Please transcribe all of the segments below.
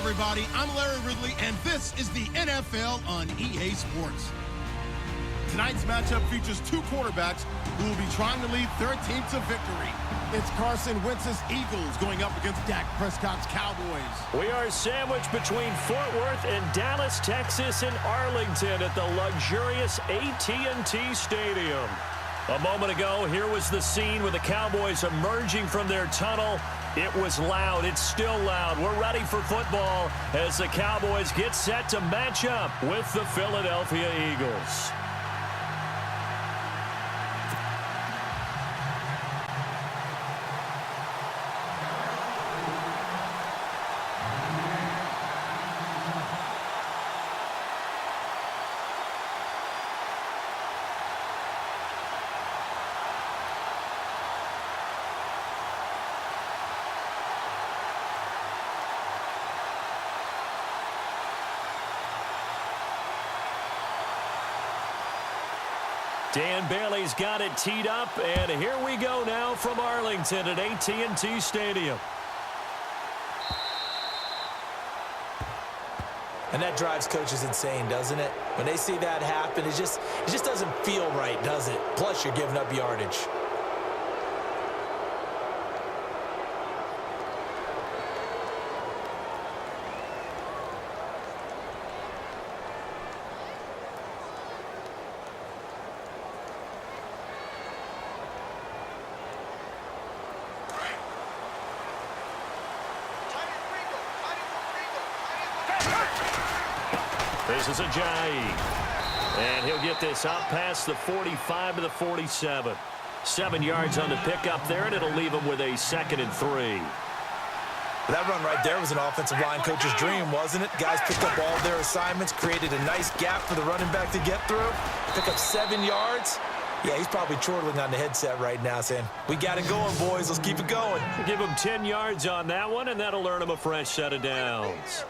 everybody. I'm Larry Ridley, and this is the NFL on EA Sports. Tonight's matchup features two quarterbacks who will be trying to lead their team to victory. It's Carson Wentz's Eagles going up against Dak Prescott's Cowboys. We are sandwiched between Fort Worth and Dallas, Texas, and Arlington at the luxurious AT&T Stadium. A moment ago, here was the scene with the Cowboys emerging from their tunnel. It was loud. It's still loud. We're ready for football as the Cowboys get set to match up with the Philadelphia Eagles. Dan Bailey's got it teed up, and here we go now from Arlington at AT&T Stadium. And that drives coaches insane, doesn't it? When they see that happen, it just doesn't feel right, does it? Plus, you're giving up yardage. This is Ajayi. And he'll get this up past the 45 to the 47. 7 yards on the pickup there, and it'll leave him with a 2nd and 3. That run right there was an offensive line coach's dream, wasn't it? Guys picked up all their assignments, created a nice gap for the running back to get through, pick up 7 yards. Yeah, he's probably chortling on the headset right now saying, we got it going, boys. Let's keep it going. Give him 10 yards on that one, and that'll earn him a fresh set of downs.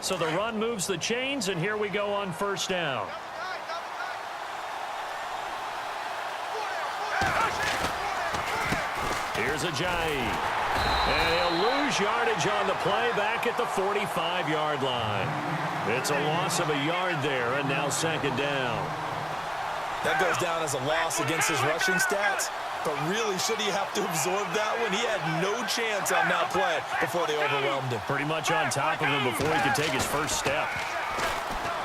So the run moves the chains, and here we go on first down. Here's Ajayi. And he'll lose yardage on the play back at the 45-yard line. It's a loss of a yard there, and now 2nd down. That goes down as a loss against his rushing stats. But really, should he have to absorb that one? He had no chance on that play before they overwhelmed him. Pretty much on top of him before he could take his first step.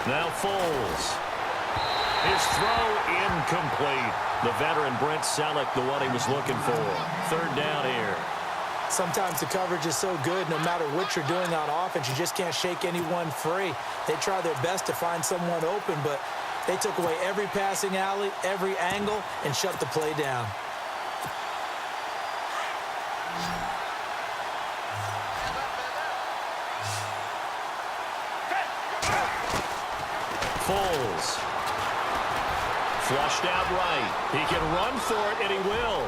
Now Foles. His throw incomplete. The veteran Brent Selleck, the one he was looking for. 3rd down here. Sometimes the coverage is so good, no matter what you're doing on offense, you just can't shake anyone free. They try their best to find someone open, but they took away every passing alley, every angle, and shut the play down. Foles. Flushed out right. He can run for it, and he will.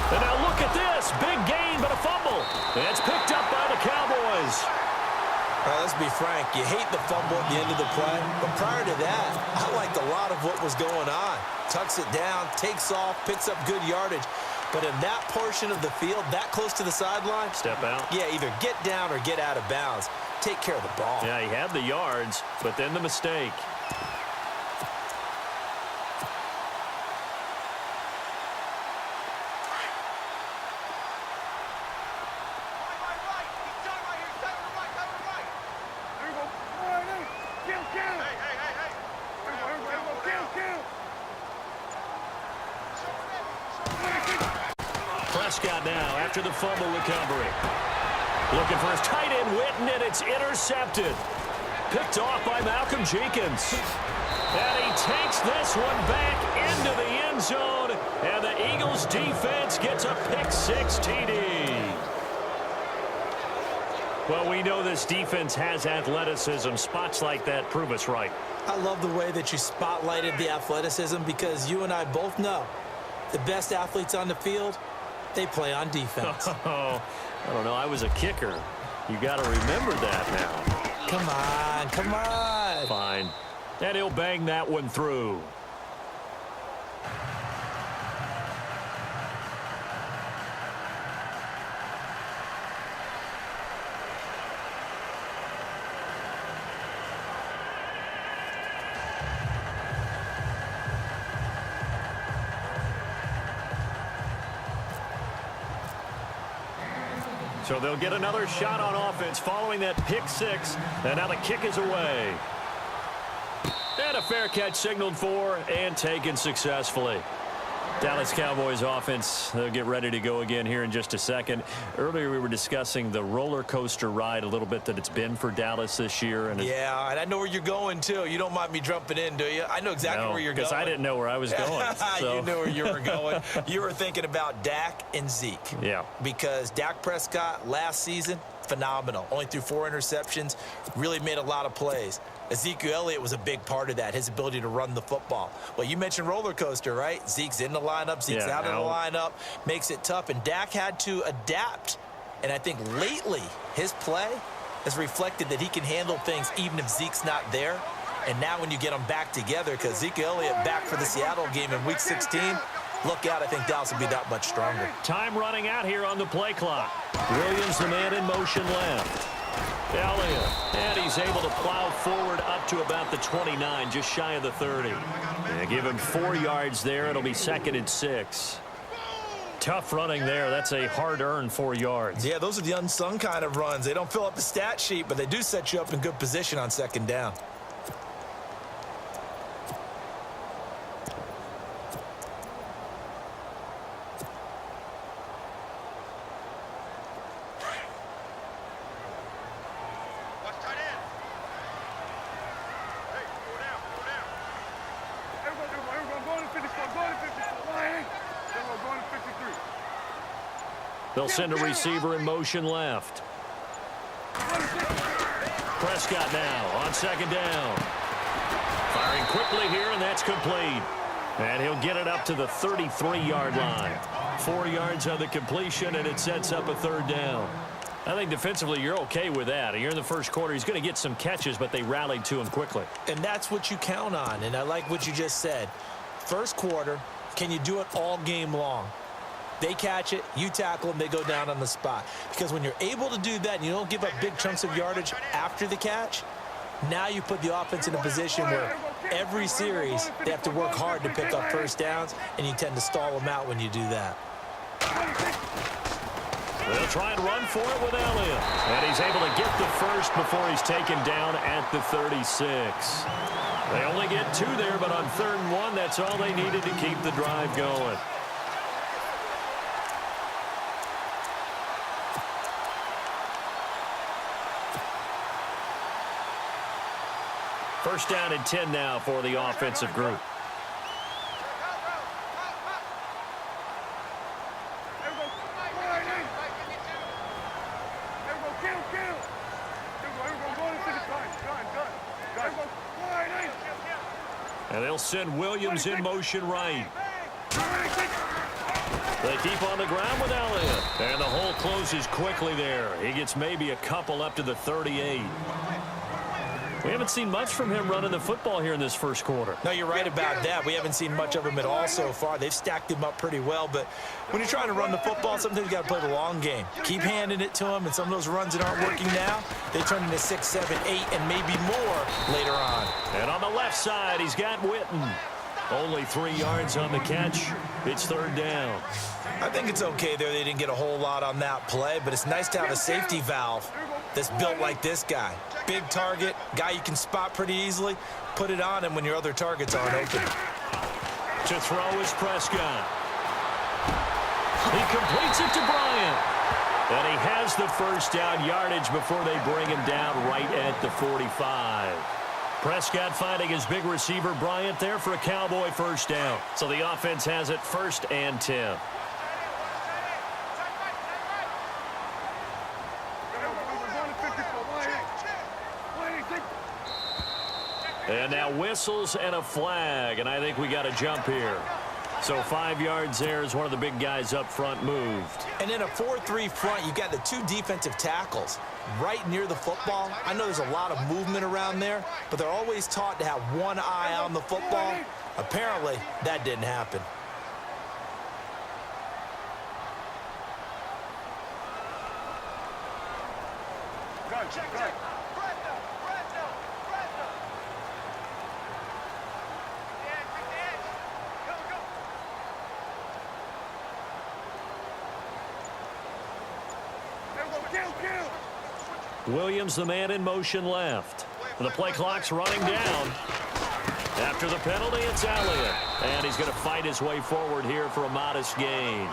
And now look at this. Big gain, but a fumble. And it's picked up by the Cowboys. Let's be frank. You hate the fumble at the end of the play. But prior to that, I liked a lot of what was going on. Tucks it down, takes off, picks up good yardage. But in that portion of the field, that close to the sideline, step out. Yeah, either get down or get out of bounds. Take care of the ball. Yeah, he had the yards, but then the mistake. Prescott now after the fumble recovery. Looking for his tight end, Witten, and it's intercepted. Picked off by Malcolm Jenkins. And he takes this one back into the end zone. And the Eagles defense gets a pick-6 TD. Well, we know this defense has athleticism. Spots like that prove us right. I love the way that you spotlighted the athleticism because you and I both know the best athletes on the field, they play on defense. Oh, I don't know. I was a kicker. You got to remember that now. Come on, come on. Fine. And he'll bang that one through. So they'll get another shot on offense following that pick-6. And now the kick is away. And a fair catch signaled for and taken successfully. Dallas Cowboys offense, they'll get ready to go again here in just a second. Earlier we were discussing the roller coaster ride a little bit that it's been for Dallas this year. And yeah, and I know where you're going, too. You don't mind me jumping in, do you? I know exactly where you're going. Because I didn't know where I was going. So. You knew where you were going. You were thinking about Dak and Zeke. Yeah. Because Dak Prescott last season, phenomenal. Only threw 4 interceptions, really made a lot of plays. Ezekiel Elliott was a big part of that, his ability to run the football. Well, you mentioned roller coaster, right? Zeke's in the lineup, Zeke's out of the lineup, makes it tough. And Dak had to adapt. And I think lately, his play has reflected that he can handle things even if Zeke's not there. And now when you get them back together, because Zeke Elliott back for the Seattle game in Week 16, look out, I think Dallas will be that much stronger. Time running out here on the play clock. Williams, the man in motion left. Elliott, and he's able to plow forward up to about the 29, just shy of the 30. Yeah, give him 4 yards there. It'll be 2nd and 6. Tough running there. That's a hard-earned 4 yards. Yeah, those are the unsung kind of runs. They don't fill up the stat sheet, but they do set you up in good position on 2nd down. They'll send a receiver in motion left. Prescott now on 2nd down. Firing quickly here, and that's complete. And he'll get it up to the 33-yard line. 4 yards on the completion, and it sets up a 3rd down. I think defensively you're okay with that. You're in the first quarter. He's going to get some catches, but they rallied to him quickly. And that's what you count on, and I like what you just said. First quarter, can you do it all game long? They catch it, you tackle them, they go down on the spot. Because when you're able to do that and you don't give up big chunks of yardage after the catch, now you put the offense in a position where every series they have to work hard to pick up first downs, and you tend to stall them out when you do that. They'll try and run for it with Elliott. And he's able to get the first before he's taken down at the 36. They only get 2 there, but on 3rd and 1, that's all they needed to keep the drive going. First down and 10 now for the offensive group. And they'll send Williams in motion right. They keep on the ground with Elliott. And the hole closes quickly there. He gets maybe a couple up to the 38. We haven't seen much from him running the football here in this first quarter. No, you're right about that. We haven't seen much of him at all so far. They've stacked him up pretty well, but when you're trying to run the football, sometimes you got to play the long game. Keep handing it to him, and some of those runs that aren't working now, they turn into 6, 7, 8, and maybe more later on. And on the left side, he's got Witten. Only 3 yards on the catch. It's 3rd down. I think it's okay there. They didn't get a whole lot on that play, but it's nice to have a safety valve that's built like this guy. Big target, guy you can spot pretty easily. Put it on him when your other targets aren't open. To throw is Prescott. He completes it to Bryant. And he has the first down yardage before they bring him down right at the 45. Prescott finding his big receiver Bryant there for a Cowboy first down. So the offense has it 1st and 10. And now whistles and a flag, and I think we got a jump here. So 5 yards there as one of the big guys up front moved. And in a 4-3 front, you've got the 2 defensive tackles right near the football. I know there's a lot of movement around there, but they're always taught to have one eye on the football. Apparently, that didn't happen. Check. Williams, the man in motion left. The play clock's running down. After the penalty, it's Elliott. And he's going to fight his way forward here for a modest gain.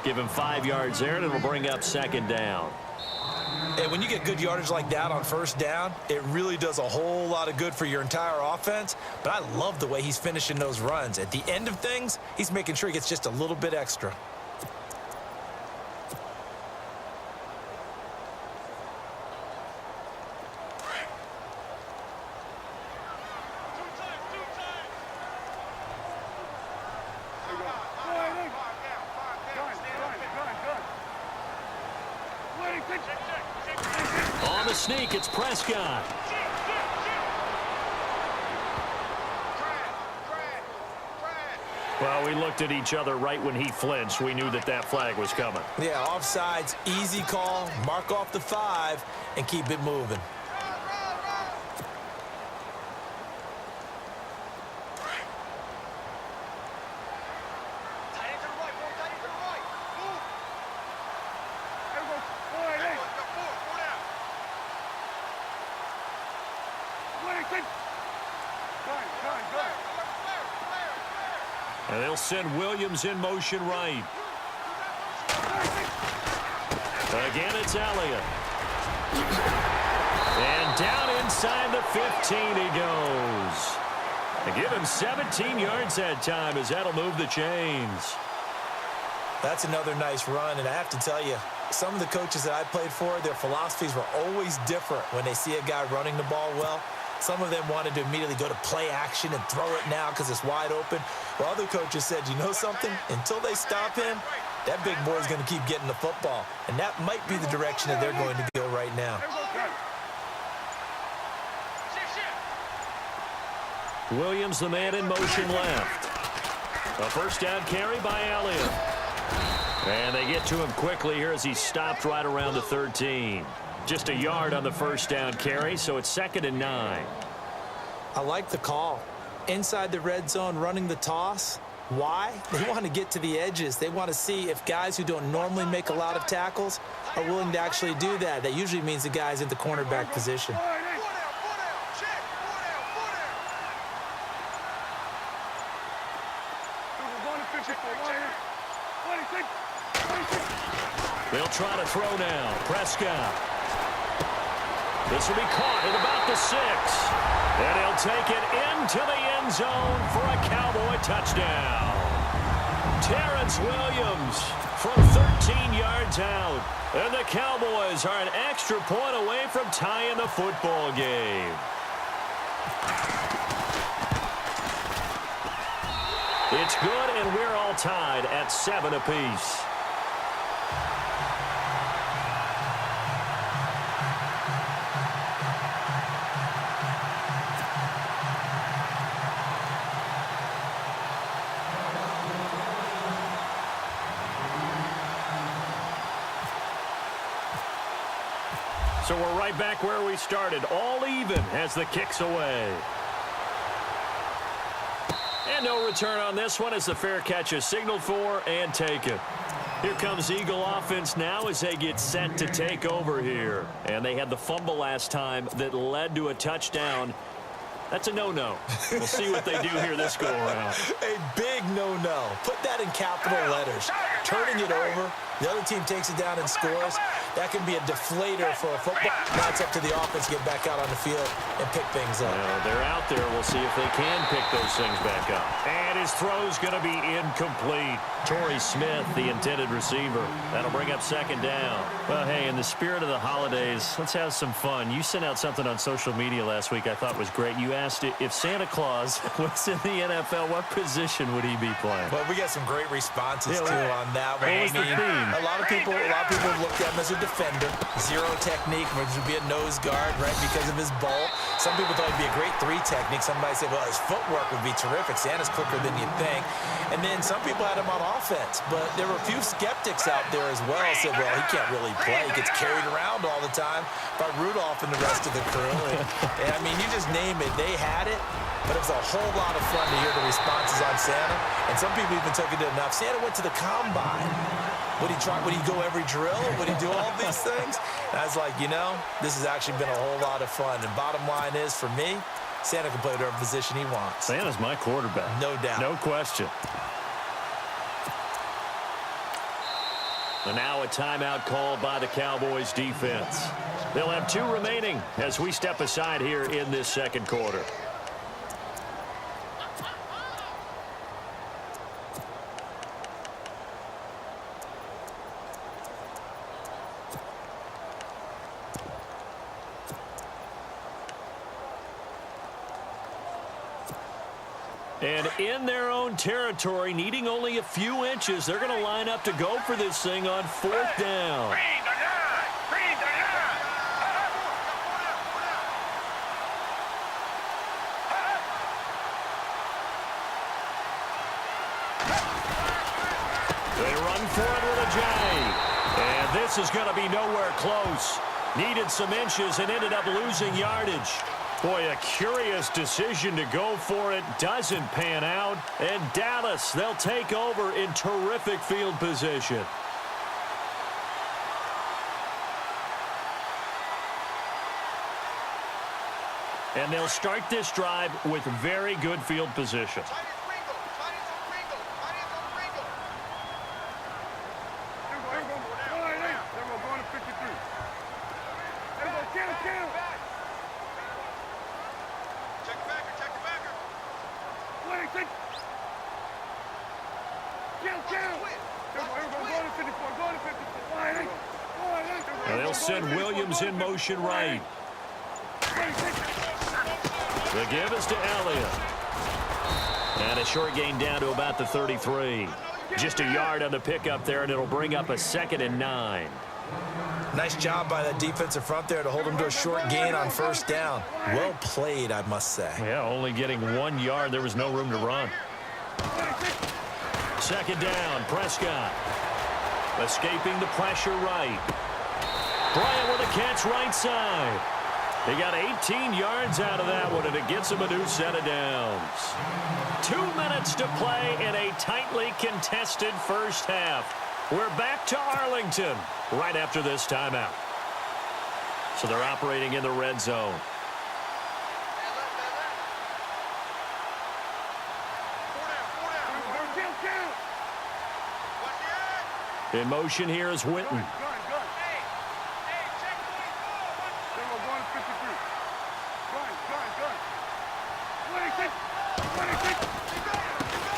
Give him 5 yards there, and it'll bring up 2nd down. And when you get good yardage like that on 1st down, it really does a whole lot of good for your entire offense. But I love the way he's finishing those runs. At the end of things, he's making sure he gets just a little bit extra. sneak. It's Prescott. Well, we looked at each other right when he flinched. We knew that that flag was coming. Yeah, offsides, easy call. Mark off the 5 and keep it moving. And they'll send Williams in motion right. Again, it's Elliott. And down inside the 15 he goes. And give him 17 yards that time as that'll move the chains. That's another nice run, and I have to tell you, some of the coaches that I played for, their philosophies were always different when they see a guy running the ball well. Some of them wanted to immediately go to play action and throw it now because it's wide open. While other coaches said, you know something? Until they stop him, that big boy is going to keep getting the football. And that might be the direction that they're going to go right now. Williams, the man in motion left. A first down carry by Elliott. And they get to him quickly here as he stopped right around the 13. Just a yard on the first down carry, so it's 2nd and 9. I like the call. Inside the red zone, running the toss. Why? They want to get to the edges. They want to see if guys who don't normally make a lot of tackles are willing to actually do that. That usually means the guy's in the cornerback position. They'll try to throw now. Prescott. This will be caught at about the 6. And he'll take it into the end zone for a Cowboy touchdown. Terrence Williams from 13 yards out. And the Cowboys are an extra point away from tying the football game. It's good, and we're all tied at 7 apiece. So we're right back where we started, all even as the kick's away. And no return on this one as the fair catch is signaled for and taken. Here comes Eagle offense now as they get set to take over here. And they had the fumble last time that led to a touchdown. That's a no-no. We'll see what they do here this go-around. A big no-no. Put that in capital letters. Turning it over, the other team takes it down and scores. That can be a deflator for a football. Now it's up to the offense to get back out on the field and pick things up. Well, they're out there. We'll see if they can pick those things back up. And his throw's going to be incomplete. Torrey Smith, the intended receiver. That'll bring up 2nd down. Well, hey, in the spirit of the holidays, let's have some fun. You sent out something on social media last week I thought was great. You asked if Santa Claus was in the NFL, what position would he be playing? Well, we got some great responses, too, on that one. What was the theme? A lot of people looked at him as a defender. Zero technique, which would be a nose guard, right, because of his bulk. Some people thought it'd be a great 3 technique. Somebody said, well, his footwork would be terrific. Santa's quicker than you think. And then some people had him on offense. But there were a few skeptics out there as well. Said, well, he can't really play. He gets carried around all the time by Rudolph and the rest of the crew. And I mean, you just name it. They had it. But it was a whole lot of fun to hear the responses on Santa. And some people even took it enough. Santa went to the combine. Would he go every drill? Would he do all these things? And I was like, you know, this has actually been a whole lot of fun. And bottom line is, for me, Santa can play whatever position he wants. Santa's my quarterback. No doubt. No question. And now a timeout called by the Cowboys defense. They'll have 2 remaining as we step aside here in this 2nd quarter. And in their own territory, needing only a few inches, they're going to line up to go for this thing on 4th down. They run for it with a J. And this is going to be nowhere close. Needed some inches and ended up losing yardage. Boy, a curious decision to go for it. Doesn't pan out. And Dallas, they'll take over in terrific field position. And they'll start this drive with very good field position. And they'll send Williams in motion right. The give is to Elliott. And a short gain down to about the 33. Just a yard on the pickup there, and it'll bring up a 2nd and 9. Nice job by that defensive front there to hold them to a short gain on first down. Well played, I must say. Yeah, only getting 1 yard. There was no room to run. 2nd down, Prescott. Escaping the pressure right. Bryant with a catch right side. He got 18 yards out of that one, and it gets him a new set of downs. 2 minutes to play in a tightly contested first half. We're back to Arlington right after this timeout. So they're operating in the red zone. In motion here is Witten.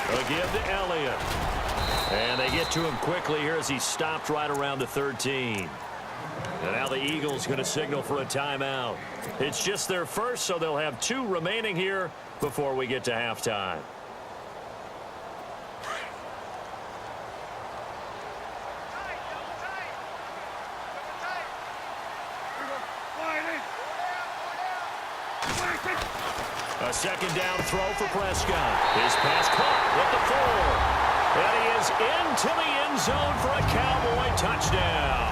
A give to Elliott. And they get to him quickly here as he stopped right around the 13. And now the Eagles going to signal for a timeout. It's just their first, so they'll have 2 remaining here before we get to halftime. A 2nd down throw for Prescott. His pass caught at the 4. And he is into the end zone for a Cowboy touchdown.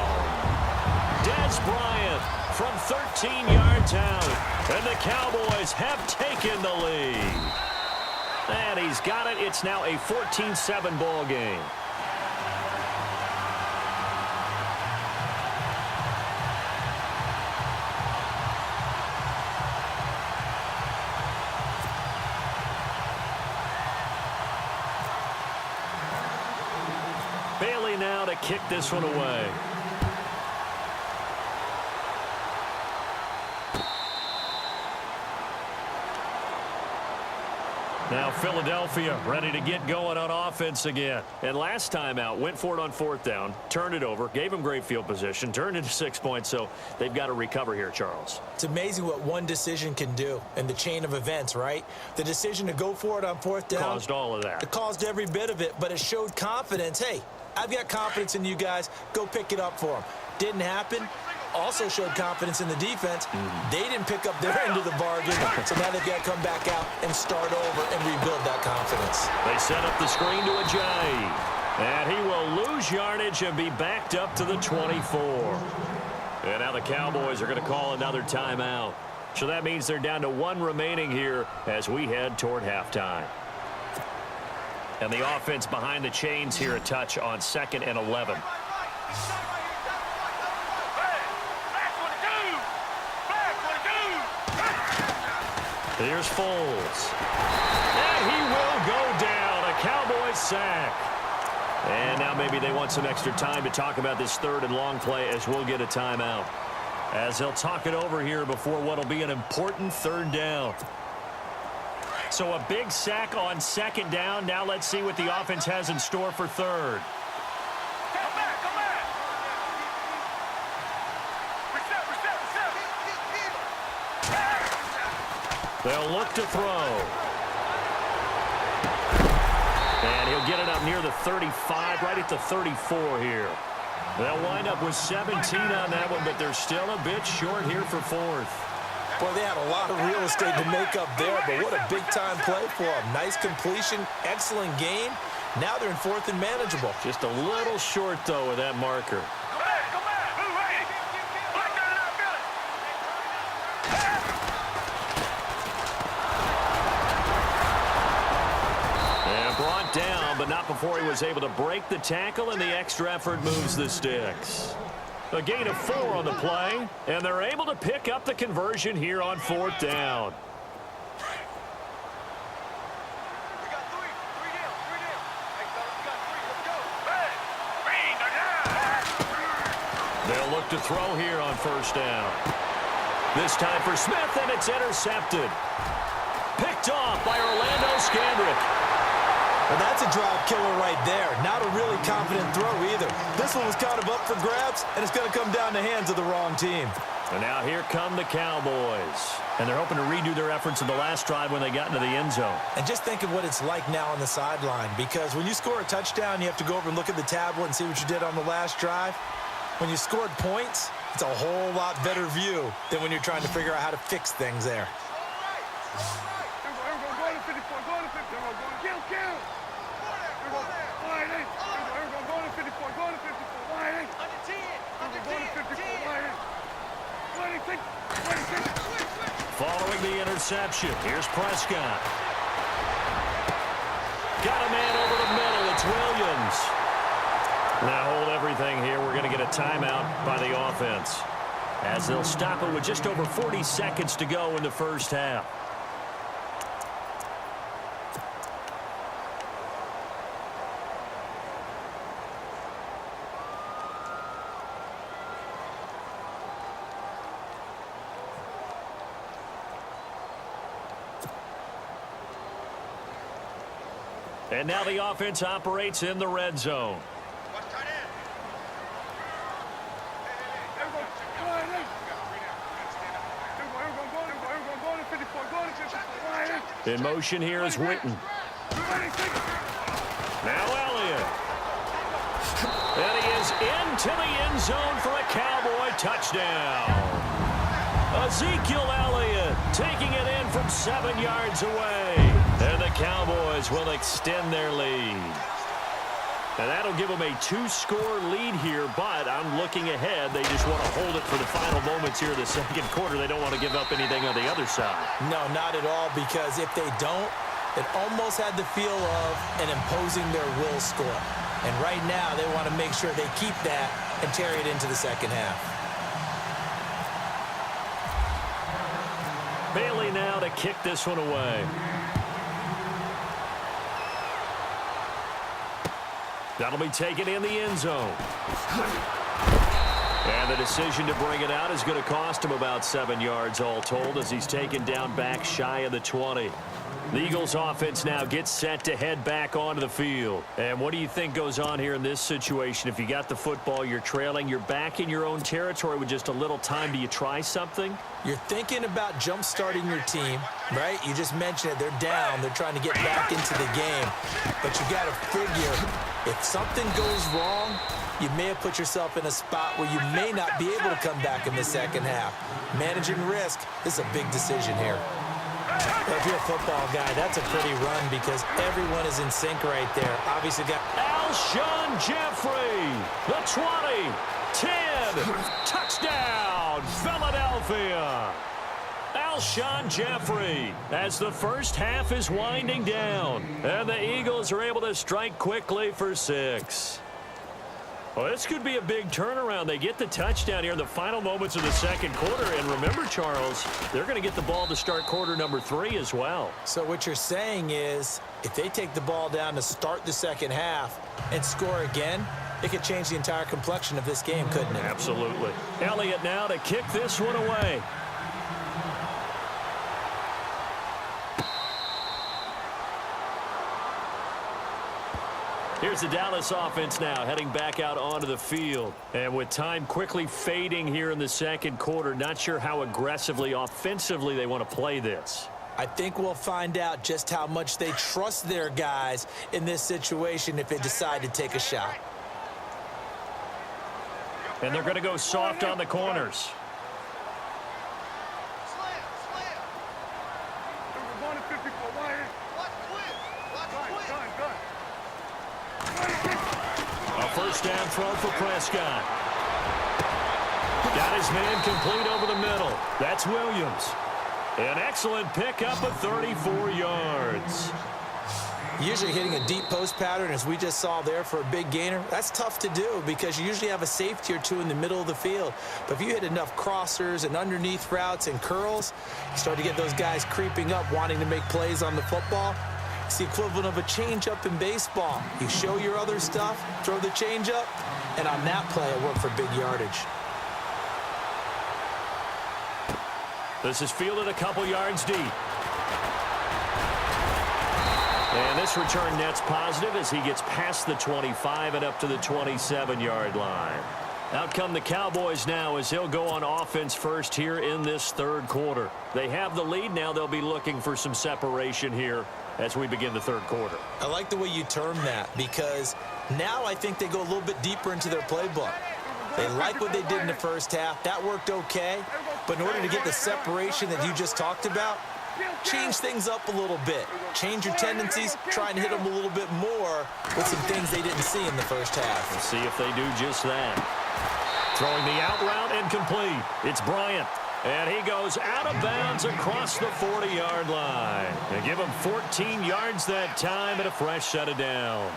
Dez Bryant from 13 yards out. And the Cowboys have taken the lead. And he's got it. It's now a 14-7 ball game. Bailey now to kick this one away. Now Philadelphia ready to get going on offense again. And last time out, went for it on 4th down, turned it over, gave them great field position, turned into 6 points, so they've got to recover here, Charles. It's amazing what one decision can do in the chain of events, right? The decision to go for it on 4th down caused all of that. It caused every bit of it, but it showed confidence. Hey, I've got confidence in you guys. Go pick it up for them. Didn't happen. Also showed confidence in the defense. They didn't pick up their end of the bargain, so now they've got to come back out and start over and rebuild that confidence. They set up the screen to Ajayi, and he will lose yardage and be backed up to the 24. And now the Cowboys are going to call another timeout. So that means they're down to 1 remaining here as we head toward halftime. And the offense behind the chains here a touch on 2nd and 11. Here's Foles. And he will go down. A Cowboys sack. And now maybe they want some extra time to talk about this 3rd and long play as we'll get a timeout. As they'll talk it over here before what will be an important 3rd down. So a big sack on 2nd down. Now let's see what the offense has in store for 3rd. They'll look to throw. And he'll get it up near the 35, right at the 34 here. They'll wind up with 17 on that one, but they're still a bit short here for 4th. Boy, they had a lot of real estate to make up there, but what a big-time play for them. Nice completion, excellent game, Now they're in 4th and manageable. Just a little short, though, with that marker. Go back, go back. Move, hey. Black guy in our building. And brought down, but not before he was able to break the tackle, and the extra effort moves the sticks. A gain of 4 on the play, and they're able to pick up the conversion here on 4th down. We got 3. 3 down. 3 down. Hey, fellas, we got 3. Let's go. Hey. Green, They'll look to throw here on 1st down. This time for Smith, and it's intercepted. Picked off by Orlando Scandrick. Well, that's a drive killer right there. Not a really confident throw either. This one was kind of up for grabs, and it's going to come down the hands of the wrong team. And now here come the Cowboys. And they're hoping to redo their efforts in the last drive when they got into the end zone. And just think of what it's like now on the sideline, because when you score a touchdown, you have to go over and look at the tablet and see what you did on the last drive. When you scored points, it's a whole lot better view than when you're trying to figure out how to fix things there. Following the interception, here's Prescott. Got a man over the middle. It's Williams. Now hold everything here. We're going to get a timeout by the offense, as they'll stop it with just over 40 seconds to go in the first half. And now the offense operates in the red zone. In motion here is Witten. Now Elliott. And he is into the end zone for a Cowboy touchdown. Ezekiel Elliott taking it in from 7 yards away. And the Cowboys will extend their lead. And that'll give them a 2-score lead here, but I'm looking ahead. They just want to hold it for the final moments here in the second quarter. They don't want to give up anything on the other side. No, not at all, because if they don't, it almost had the feel of an imposing their will score. And right now, they want to make sure they keep that and carry it into the second half. Bailey now to kick this one away. That'll be taken in the end zone. And the decision to bring it out is going to cost him about 7 yards all told, as he's taken down back shy of the 20. The Eagles offense now gets set to head back onto the field. And what do you think goes on here in this situation? If you got the football, you're trailing, you're back in your own territory with just a little time. Do you try something? You're thinking about jump-starting your team, right? You just mentioned it. They're down. They're trying to get back into the game. But you got to figure, if something goes wrong, you may have put yourself in a spot where you may not be able to come back in the second half. Managing risk is a big decision here. Well, if you're a football guy, that's a pretty run because everyone is in sync right there. Obviously got Alshon Jeffrey, the 20, 10, touchdown, Philadelphia. Alshon Jeffrey as the first half is winding down, and the Eagles are able to strike quickly for 6. Well, this could be a big turnaround. They get the touchdown here in the final moments of the second quarter. And remember, Charles, they're going to get the ball to start quarter number 3 as well. So what you're saying is if they take the ball down to start the second half and score again, it could change the entire complexion of this game, couldn't it? Absolutely. Elliott now to kick this one away. Here's the Dallas offense now heading back out onto the field. And with time quickly fading here in the second quarter, not sure how aggressively, offensively they want to play this. I think we'll find out just how much they trust their guys in this situation if they decide to take a shot. And they're going to go soft on the corners. first down throw for Prescott. Got his man complete over the middle. That's Williams. An excellent pickup of 34 yards. Usually hitting a deep post pattern, as we just saw there, for a big gainer, that's tough to do because you usually have a safety or two in the middle of the field. But if you hit enough crossers and underneath routes and curls, you start to get those guys creeping up, wanting to make plays on the football. It's the equivalent of a changeup in baseball. You show your other stuff, throw the changeup, and on that play, it worked for big yardage. This is fielded a couple yards deep. And this return net's positive as he gets past the 25 and up to the 27-yard line. Out come the Cowboys now as he'll go on offense first here in this third quarter. They have the lead. Now they'll be looking for some separation here as we begin the third quarter. I like the way you term that because now I think they go a little bit deeper into their playbook. They like what they did in the first half. That worked okay. But in order to get the separation that you just talked about, change things up a little bit. Change your tendencies. Try and hit them a little bit more with some things they didn't see in the first half. We'll see if they do just that. Throwing the out route incomplete. It's Bryant. And he goes out of bounds across the 40-yard line. They give him 14 yards that time and a fresh set of downs.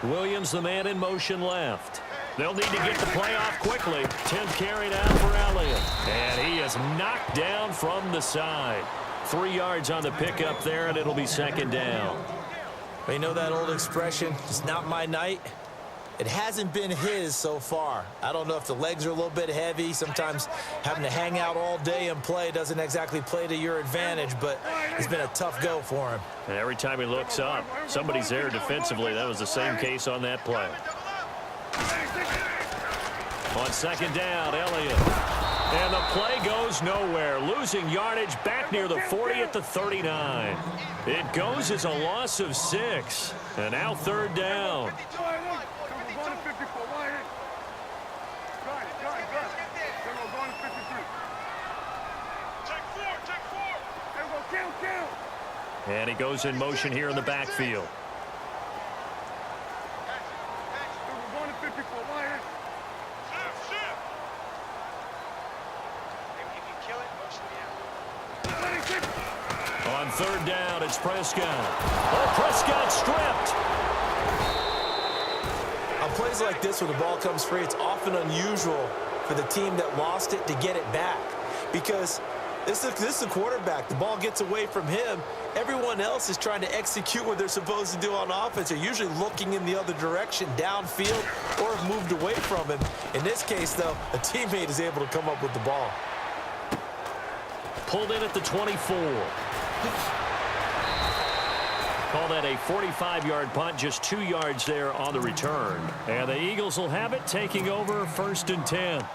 Williams, the man in motion left. They'll need to get the play off quickly. 10th carry now for Elliott. And he is knocked down from the side. 3 yards on the pickup there, and it'll be second down. Well, you know that old expression, it's not my night? It hasn't been his so far. I don't know if the legs are a little bit heavy. Sometimes having to hang out all day and play doesn't exactly play to your advantage, but it's been a tough go for him. And every time he looks up, somebody's there defensively. That was the same case on that play. On second down, Elliott. And the play goes nowhere. Losing yardage back near the 40 at the 39. It goes as a loss of 6. And now third down. And he goes in motion here in the backfield. On third down, it's Prescott. Oh, Prescott stripped. On plays like this where the ball comes free, it's often unusual for the team that lost it to get it back because this is the quarterback. The ball gets away from him. Everyone else is trying to execute what they're supposed to do on offense. They're usually looking in the other direction, downfield, or have moved away from him. In this case, though, a teammate is able to come up with the ball. Pulled in at the 24. Call that a 45-yard punt, just 2 yards there on the return. And the Eagles will have it, taking over first and 10.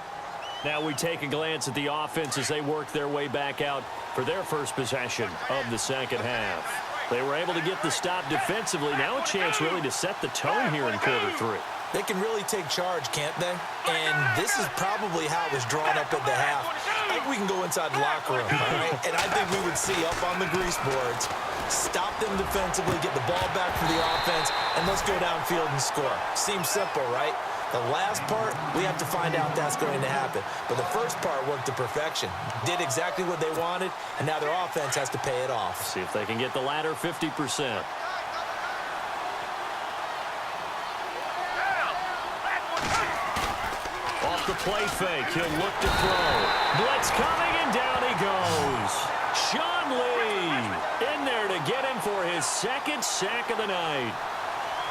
Now we take a glance at the offense as they work their way back out for their first possession of the second half. They were able to get the stop defensively. Now a chance really to set the tone here in quarter 3. They can really take charge, can't they? And this is probably how it was drawn up at the half. I think we can go inside the locker room, all right? And I think we would see up on the grease boards, stop them defensively, get the ball back for the offense, and let's go downfield and score. Seems simple, right? The last part, we have to find out that's going to happen. But the first part worked to perfection. Did exactly what they wanted, and now their offense has to pay it off. See if they can get the latter 50%. Off the play fake, he'll look to throw. Blitz coming, and down he goes. Sean Lee in there to get him for his second sack of the night.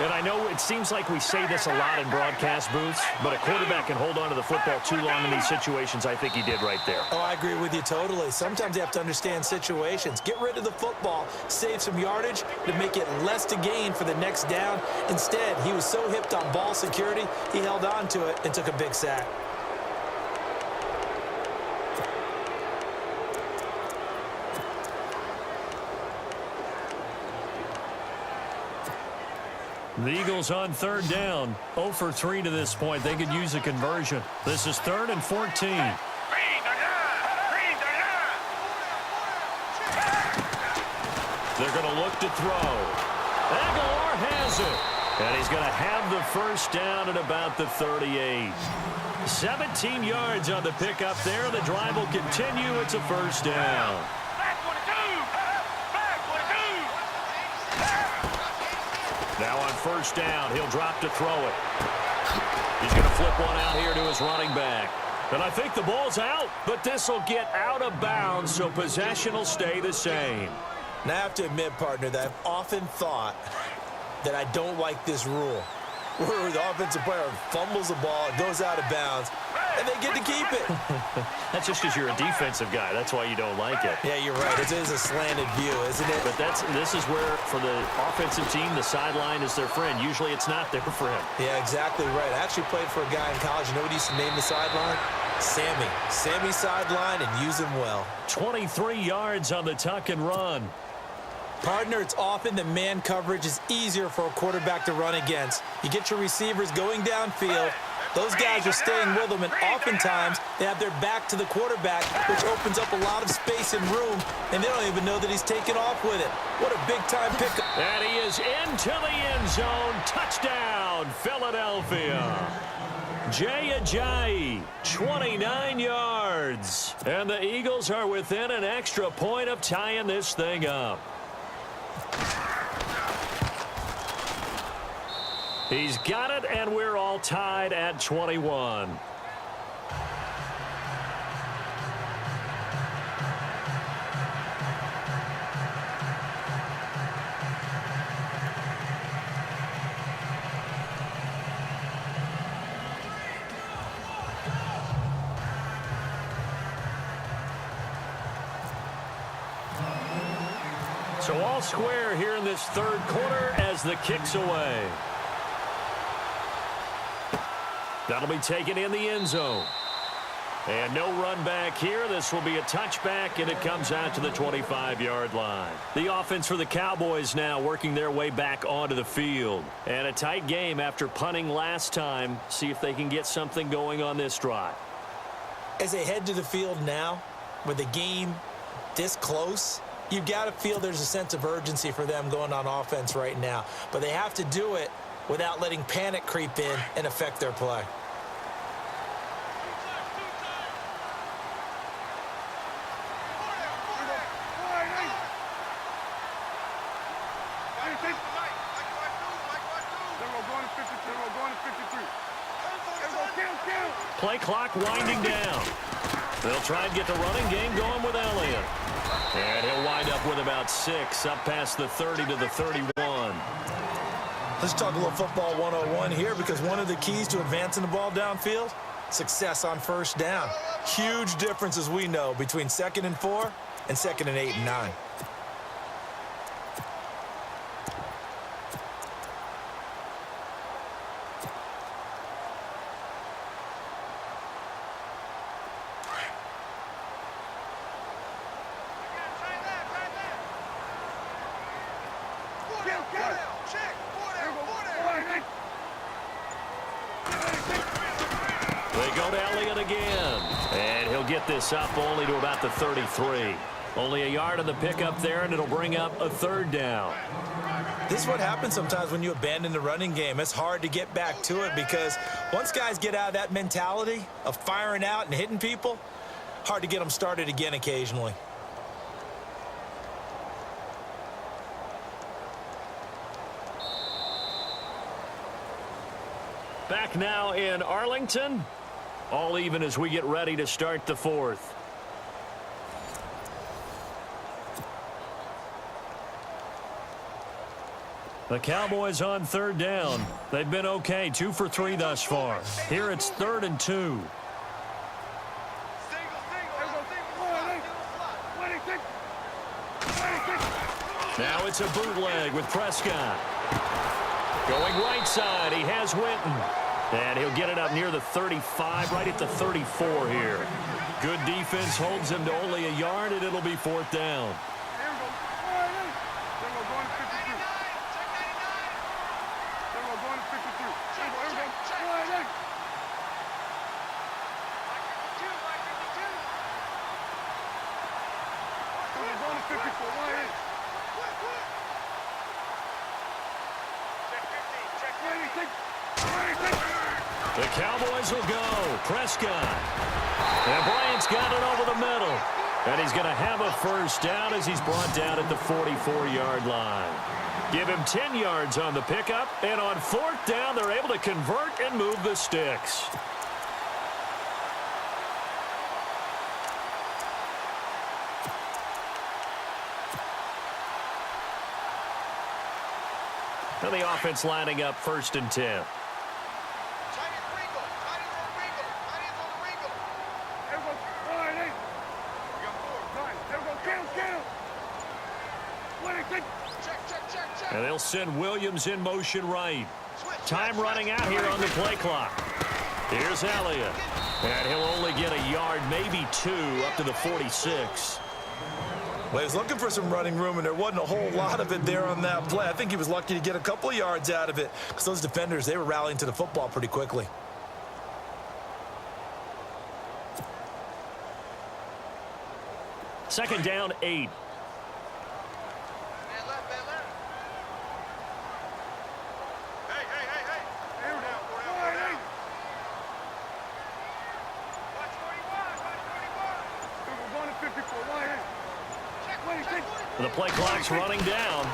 And I know it seems like we say this a lot in broadcast booths, but a quarterback can hold on to the football too long in these situations. I think he did right there. Oh, I agree with you totally. Sometimes you have to understand situations. Get rid of the football, save some yardage to make it less to gain for the next down. Instead, he was so hipped on ball security, he held on to it and took a big sack. The Eagles on third down. 0 for 3 to this point. They could use a conversion. This is 3rd and 14. They're going to look to throw. Aguilar has it. And he's going to have the first down at about the 38. 17 yards on the pickup there. The drive will continue. It's a first down. Now on first down, he'll drop to throw it. He's going to flip one out here to his running back. And I think the ball's out, but this will get out of bounds, so possession will stay the same. Now, I have to admit, partner, that I've often thought that I don't like this rule, where the offensive player fumbles the ball, it goes out of bounds, and they get to keep it. That's just because you're a defensive guy. That's why you don't like it. Yeah, you're right. It is a slanted view, isn't it? But this is where, for the offensive team, the sideline is their friend. Usually it's not there for him. Yeah, exactly right. I actually played for a guy in college. You know what he used to name the sideline? Sammy. Sammy sideline, and use him well. 23 yards on the tuck and run. Partner, it's often that man coverage is easier for a quarterback to run against. You get your receivers going downfield. Those guys are staying with them, and oftentimes they have their back to the quarterback, which opens up a lot of space and room, and they don't even know that he's taken off with it. What a big-time pickup. And he is into the end zone. Touchdown, Philadelphia. Jay Ajayi, 29 yards. And the Eagles are within an extra point of tying this thing up. He's got it, and we're all tied at 21. So all square here in this third quarter as the kick's away. That'll be taken in the end zone. And no run back here. This will be a touchback, and it comes out to the 25-yard line. The offense for the Cowboys now working their way back onto the field. And a tight game after punting last time. See if they can get something going on this drive. As they head to the field now, with the game this close, you've got to feel there's a sense of urgency for them going on offense right now. But they have to do it without letting panic creep in and affect their play. Play clock winding down. They'll try and get the running game going with Elliott. And he'll wind up with about 6, up past the 30 to the 31. Let's talk a little football 101 here, because one of the keys to advancing the ball downfield, success on first down. Huge difference, as we know, between 2nd and 4 and 2nd and 8 and 9. This up only to about the 33. Only a yard on the pickup there, and it'll bring up a 3rd down. This is what happens sometimes when you abandon the running game. It's hard to get back to it, because once guys get out of that mentality of firing out and hitting people, hard to get them started again occasionally. Back now in Arlington. All even as we get ready to start the 4th. The Cowboys on 3rd down. They've been okay, 2 for 3 thus far. Here it's 3rd and 2. Now it's a bootleg with Prescott. Going right side, he has Winton. And he'll get it up near the 35, right at the 34 here. Good defense holds him to only a yard, and it'll be 4th down. The Cowboys will go. Prescott. And Bryant's got it over the middle. And he's going to have a first down as he's brought down at the 44-yard line. Give him 10 yards on the pickup. And on fourth down, they're able to convert and move the sticks. Now the offense lining up 1st and 10. And they'll send Williams in motion right. Time running out here on the play clock. Here's Elliott. And he'll only get a yard, maybe 2, up to the 46. Well, he was looking for some running room, and there wasn't a whole lot of it there on that play. I think he was lucky to get a couple of yards out of it because those defenders, they were rallying to the football pretty quickly. Second down, 8. The play clock's running down.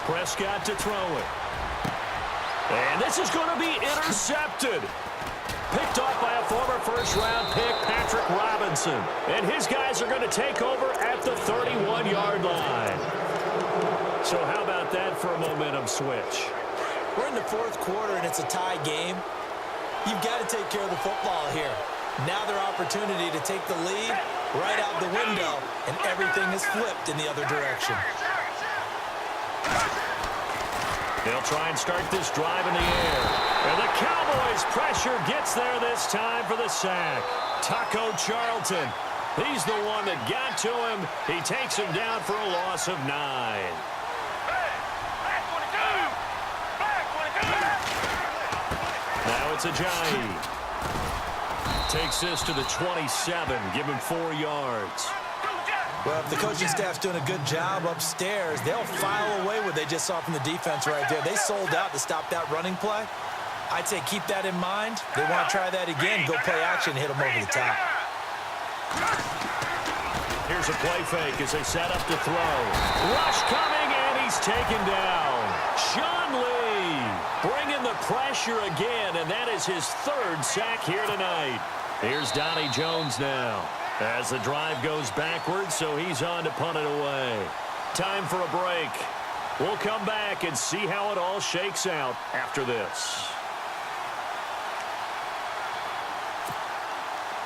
Prescott to throw it. And this is going to be intercepted. Picked off by a former first-round pick, Patrick Robinson. And his guys are going to take over at the 31-yard line. So how about that for a momentum switch? We're in the fourth quarter, and it's a tie game. You've got to take care of the football here. Now their opportunity to take the lead right out the window, and everything is flipped in the other direction. They'll try and start this drive in the air. And the Cowboys' pressure gets there this time for the sack. Taco Charlton. He's the one that got to him. He takes him down for a loss of 9. Now it's Ajayi. Takes this to the 27. Give him 4 yards. Well, if the coaching staff's doing a good job upstairs, they'll file away what they just saw from the defense right there. They sold out to stop that running play. I'd say keep that in mind. They want to try that again. Go play action, hit them over the top. Here's a play fake as they set up to throw. Rush coming, and he's taken down. Sean Lee bringing the pressure again, and that is his 3rd sack here tonight. Here's Donnie Jones now as the drive goes backwards, so he's on to punt it away. Time for a break. We'll come back and see how it all shakes out after this.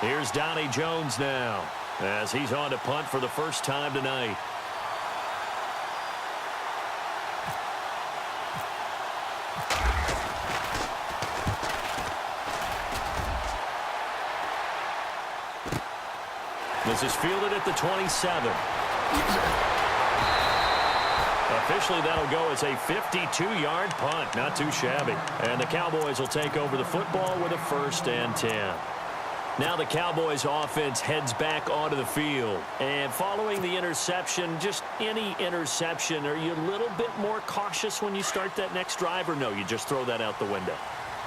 Here's Donnie Jones now as he's on to punt for the first time tonight. This is fielded at the 27. Officially, that'll go as a 52-yard punt. Not too shabby. And the Cowboys will take over the football with a 1st and 10. Now the Cowboys offense heads back onto the field. And following the interception, just any interception, are you a little bit more cautious when you start that next drive, or no, you just throw that out the window?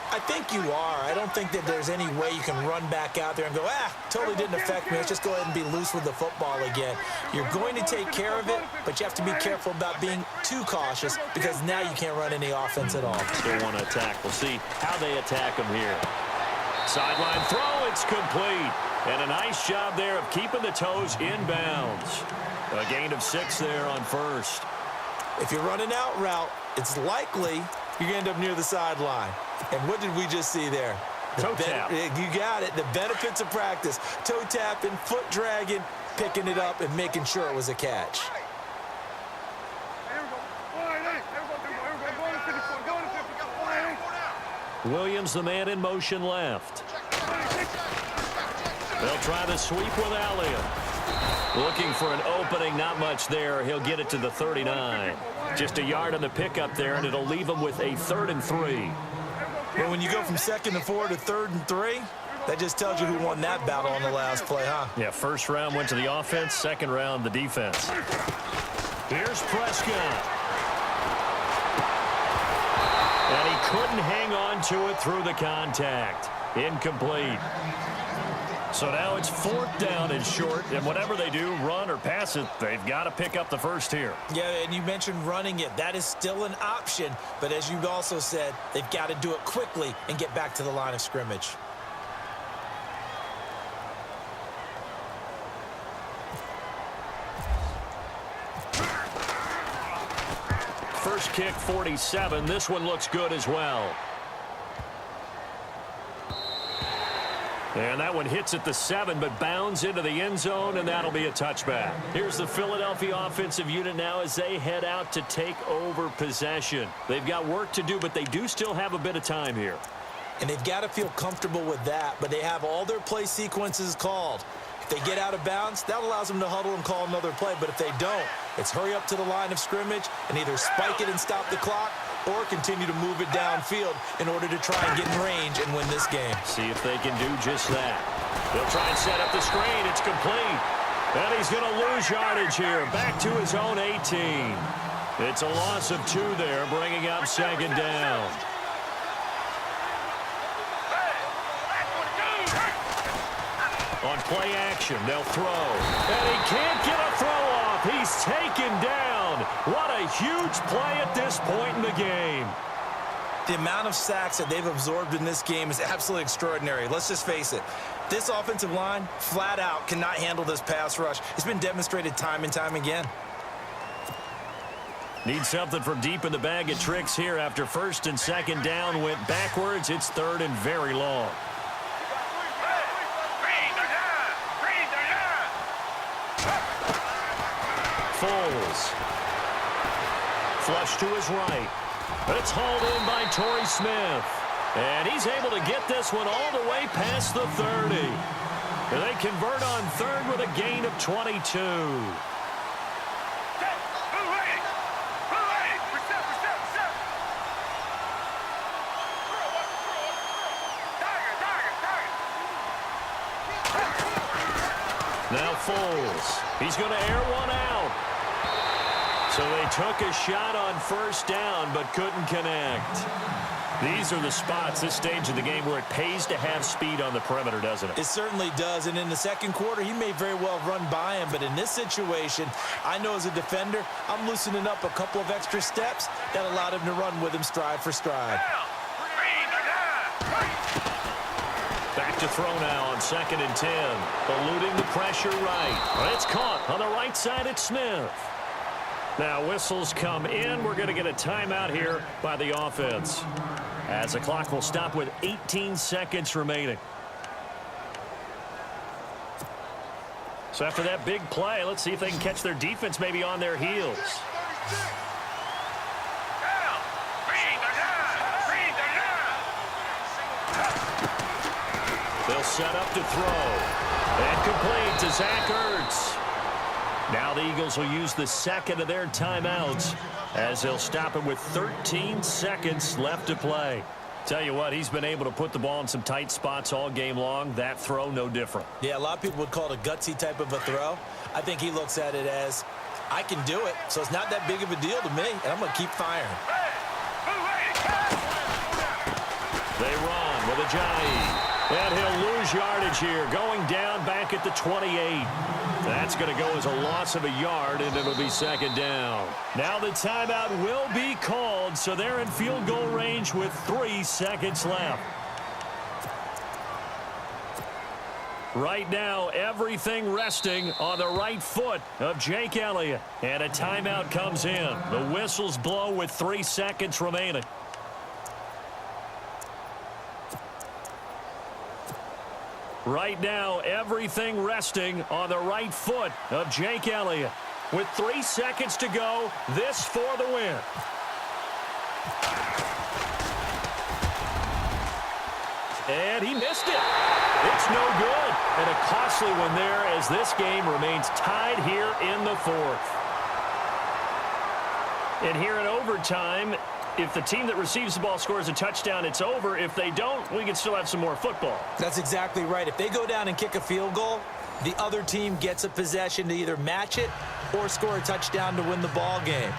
I think you are. I don't think that there's any way you can run back out there and go, totally didn't affect me. Let's just go ahead and be loose with the football again. You're going to take care of it, but you have to be careful about being too cautious because now you can't run any offense at all. Still want to attack. We'll see how they attack them here. Sideline throw, it's complete. And a nice job there of keeping the toes in bounds. A gain of 6 there on 1st. If you're running out route, it's likely you're going to end up near the sideline. And what did we just see there? Toe tap. You got it. The benefits of practice. Toe tapping, foot dragging, picking it up, and making sure it was a catch. Williams, the man in motion left. They'll try the sweep with Elliott. Looking for an opening, not much there. He'll get it to the 39. Just a yard on the pickup there, and it'll leave him with a 3rd and 3. But when you go from 2nd and 4 to 3rd and 3, that just tells you who won that battle on the last play, huh? Yeah, 1st round went to the offense, 2nd round the defense. Here's Prescott. And he couldn't hang on to it through the contact. Incomplete. So now it's 4th down and short, and whatever they do, run or pass it, they've got to pick up the first here. Yeah, and you mentioned running it. That is still an option, but as you've also said, they've got to do it quickly and get back to the line of scrimmage. First kick, 47. This one looks good as well. And that one hits at the 7, but bounds into the end zone, and that'll be a touchback. Here's the Philadelphia offensive unit now as they head out to take over possession. They've got work to do, but they do still have a bit of time here. And they've got to feel comfortable with that, but they have all their play sequences called. If they get out of bounds, that allows them to huddle and call another play, but if they don't, it's hurry up to the line of scrimmage and either spike it and stop the clock or continue to move it downfield in order to try and get in range and win this game. See if they can do just that. They'll try and set up the screen. It's complete. And he's going to lose yardage here. Back to his own 18. It's a loss of 2 there, bringing up 2nd down. On play action, they'll throw. And he can't get a throw off. He's taken down. What a huge play at this point in the game. The amount of sacks that they've absorbed in this game is absolutely extraordinary. Let's just face it. This offensive line, flat out, cannot handle this pass rush. It's been demonstrated time and time again. Need something from deep in the bag of tricks here after 1st and 2nd down went backwards. It's 3rd and very long. Foles. Flush to his right. But it's hauled in by Torrey Smith. And he's able to get this one all the way past the 30. And they convert on 3rd with a gain of 22. Now Foles. He's going to air one out. So they took a shot on 1st down but couldn't connect. These are the spots, this stage of the game, where it pays to have speed on the perimeter, doesn't it? It certainly does, and in the 2nd quarter, he may very well run by him, but in this situation, I know as a defender, I'm loosening up a couple of extra steps that allowed him to run with him stride for stride. Back to throw now on 2nd and 10. Eluding the pressure right. It's caught on the right side at Smith. Now whistles come in. We're going to get a timeout here by the offense, as the clock will stop with 18 seconds remaining. So after that big play, let's see if they can catch their defense maybe on their heels. They'll set up to throw. And complete to Zach Ertz. Now the Eagles will use the 2nd of their timeouts as they'll stop it with 13 seconds left to play. Tell you what, he's been able to put the ball in some tight spots all game long. That throw, no different. Yeah, a lot of people would call it a gutsy type of a throw. I think he looks at it as, I can do it, so it's not that big of a deal to me, and I'm going to keep firing. They run with Ajayi. And he'll lose yardage here, going down back at the 28. That's going to go as a loss of a yard, and it'll be 2nd down. Now the timeout will be called, so they're in field goal range with 3 seconds left. Right now, everything resting on the right foot of Jake Elliott. And a timeout comes in. The whistles blow with 3 seconds remaining. Right now, everything resting on the right foot of Jake Elliott. With 3 seconds to go, this for the win. And he missed it. It's no good. And a costly one there as this game remains tied here in the 4th. And here in overtime, if the team that receives the ball scores a touchdown, it's over. If they don't, we can still have some more football. That's exactly right. If they go down and kick a field goal, The other team gets a possession to either match it or score a touchdown to win the ball game.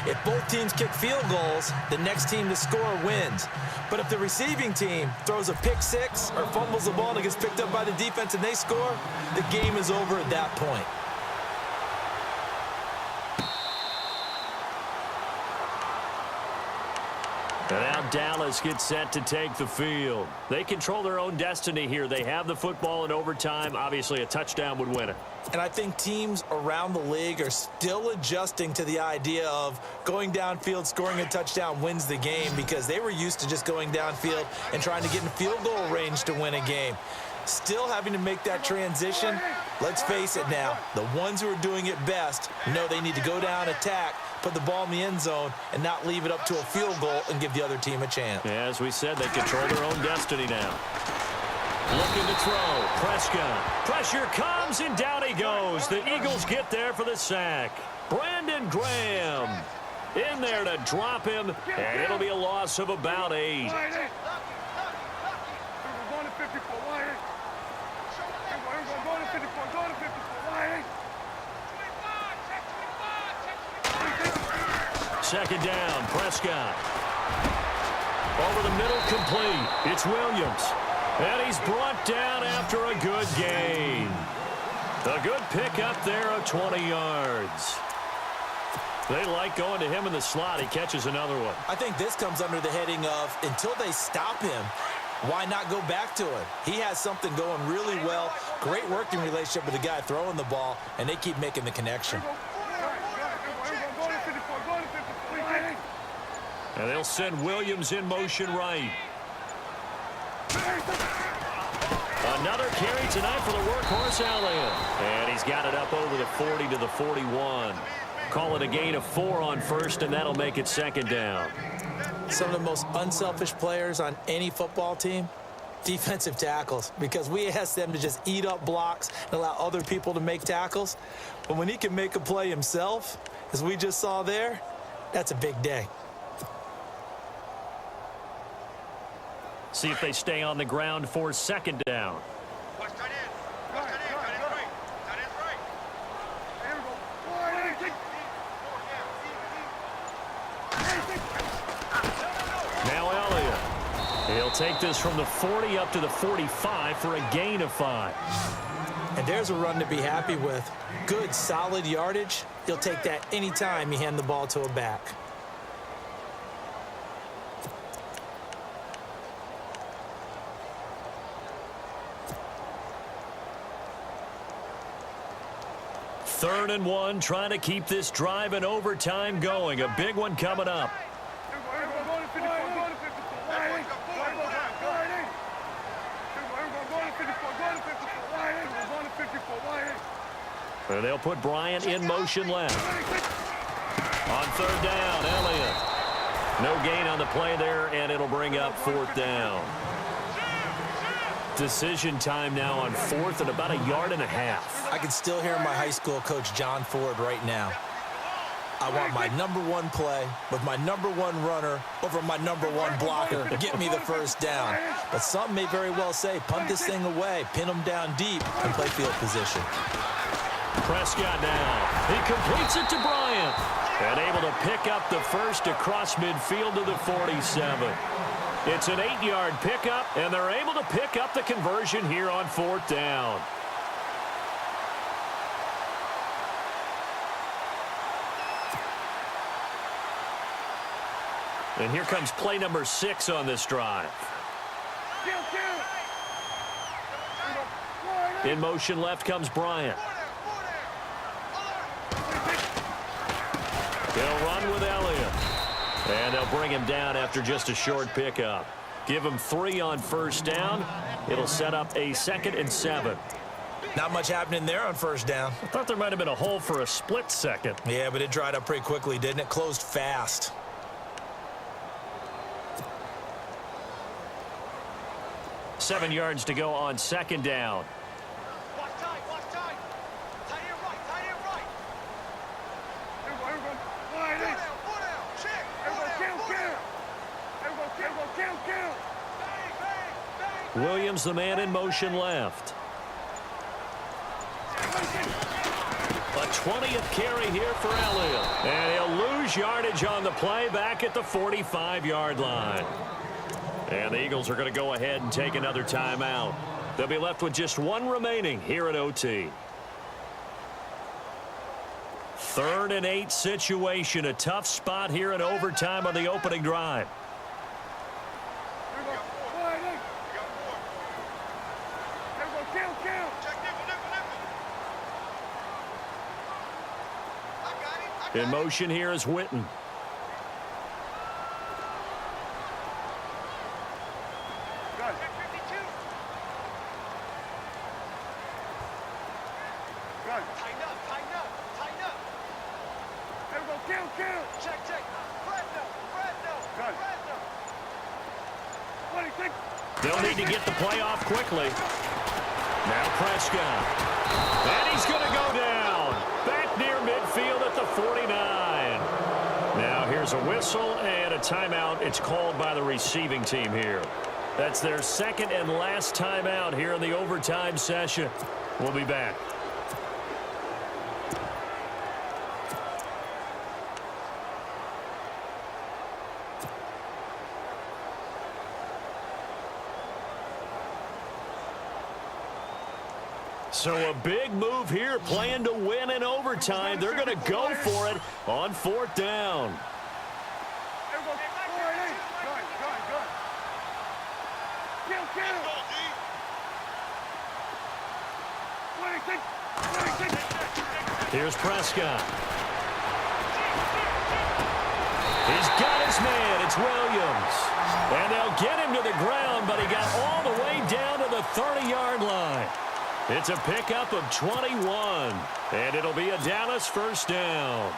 If both teams kick field goals, the next team to score wins. But if the receiving team throws a pick six or fumbles the ball and it gets picked up by the defense and they score, the game is over at that point. And now Dallas gets set to take the field. They control their own destiny here. They have the football in overtime. Obviously, a touchdown would win it. And I think teams around the league are still adjusting to the idea of going downfield, scoring a touchdown wins the game, because they were used to just going downfield and trying to get in field goal range to win a game. Still having to make that transition. Let's face it now, the ones who are doing it best know they need to go down, attack, put the ball in the end zone, and not leave it up to a field goal and give the other team a chance. As we said, they control their own destiny now. Looking to throw. Prescott. Pressure comes, and down he goes. The Eagles get there for the sack. Brandon Graham in there to drop him, and it'll be a loss of about 8. Second down, Prescott. Over the middle, complete. It's Williams. And he's brought down after a good gain. A good pickup there of 20 yards. They like going to him in the slot. He catches another one. I think this comes under the heading of, until they stop him, why not go back to it? He has something going really well. Great working relationship with the guy throwing the ball, and they keep making the connection. And they'll send Williams in motion right. Another carry tonight for the workhorse Elliott. And he's got it up over the 40 to the 41. Call it a gain of 4 on first, and that'll make it second down. Some of the most unselfish players on any football team, defensive tackles, because we ask them to just eat up blocks and allow other people to make tackles. But when he can make a play himself, as we just saw there, that's a big day. See if they stay on the ground for second down. Watch tight end. Watch tight end. Tight end's right. Tight end's right. Now Elliott. He'll take this from the 40 up to the 45 for a gain of 5. And there's a run to be happy with. Good, solid yardage. He'll take that anytime you hand the ball to a back. Third and 1, trying to keep this drive in overtime going. A big one coming up. And they'll put Bryant in motion left. On third down, Elliott. No gain on the play there, and it'll bring up fourth down. Decision time now on fourth and about 1.5 yards. I can still hear my high school coach, John Ford, right now. I want my #1 play with my #1 runner over my #1 blocker. Get me the first down. But some may very well say, punt this thing away, pin them down deep, and play field position. Prescott now. He completes it to Bryant. And able to pick up the first across midfield to the 47. It's an 8-yard pickup, and they're able to pick up the conversion here on fourth down. And here comes play number 6 on this drive. In motion left comes Bryant. They'll run with Elliott. And they'll bring him down after just a short pickup. Give him 3 on first down. It'll set up a 2nd and 7. Not much happening there on first down. I thought there might have been a hole for a split second. Yeah, but it dried up pretty quickly, didn't it? Closed fast. Seven yards to go on second down. Watch tight. Watch tight. Tight end right. Tight end right. Four down. Check. Williams, the man in motion left. 20th carry here for Elliott. And he'll lose yardage on the play back at the 45-yard line. And the Eagles are going to go ahead and take another timeout. They'll be left with just one remaining here at OT. 3rd and 8 situation. A tough spot here in overtime on the opening drive. In motion here is Witten. They'll need to get the play off quickly. Now Prescott. And he's going to go down. Back near midfield at the 49. Now here's a whistle and a timeout. It's called by the receiving team here. That's their second and last timeout here in the overtime session. We'll be back. So a big move here, playing to win in overtime. They're going to go for it on 4th down. Here's Prescott. He's got his man. It's Williams. And they'll get him to the ground, but he got all the way down to the 30-yard line. It's a pickup of 21, and it'll be a Dallas 1st down.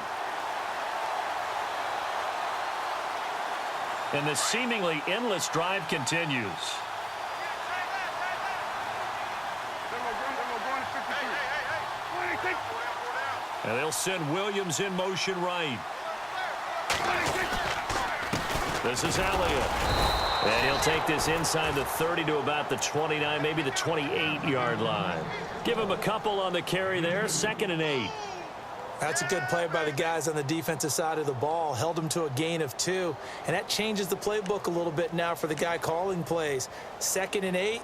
And the seemingly endless drive continues. And they'll send Williams in motion right. This is Elliott. And he'll take this inside the 30 to about the 29, maybe the 28-yard line. Give him a couple on the carry there, 2nd and 8. That's a good play by the guys on the defensive side of the ball. Held him to a gain of 2. And that changes the playbook a little bit now for the guy calling plays. 2nd and 8.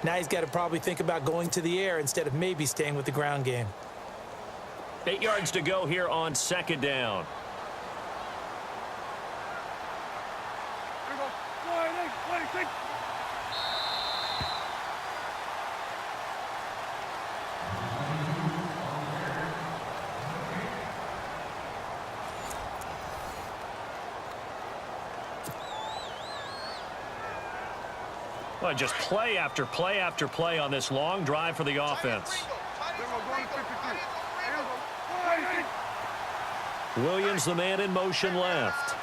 Now he's got to probably think about going to the air instead of maybe staying with the ground game. 8 yards to go here on 2nd down. Well, just play after play after play on this long drive for the offense. Williams, the man in motion left.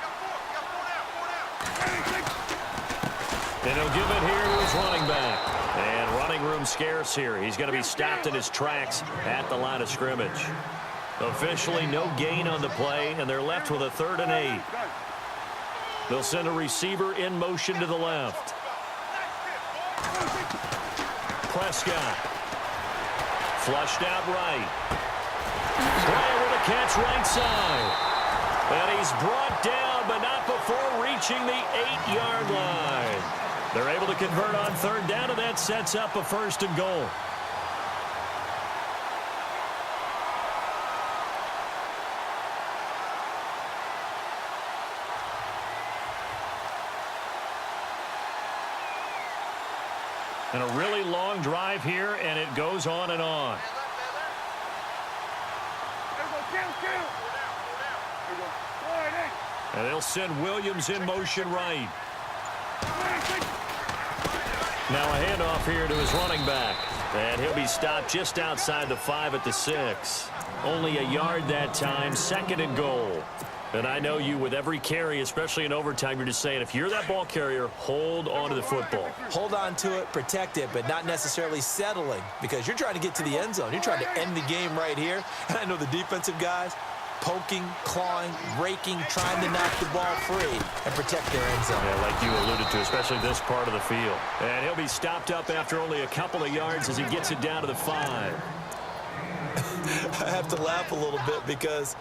And he'll give it here to his running back. And running room scarce here. He's going to be stopped in his tracks at the line of scrimmage. Officially no gain on the play, and they're left with a 3rd and 8. They'll send a receiver in motion to the left. Prescott. Flushed out right. Bryant with a catch right side. And he's brought down, but not before reaching the 8-yard line. They're able to convert on 3rd down, and that sets up a 1st and goal. And a really long drive here, and it goes on and on. And they'll send Williams in motion right. Now a handoff here to his running back. And he'll be stopped just outside the 5 at the 6. Only a yard that time, 2nd and goal. And I know you, with every carry, especially in overtime, you're just saying, if you're that ball carrier, hold on to the football. Hold on to it, protect it, but not necessarily settling, because you're trying to get to the end zone. You're trying to end the game right here. And I know the defensive guys, poking, clawing, raking, trying to knock the ball free and protect their end zone. Yeah, like you alluded to, especially this part of the field. And he'll be stopped up after only a couple of yards as he gets it down to the 5. I have to laugh a little bit because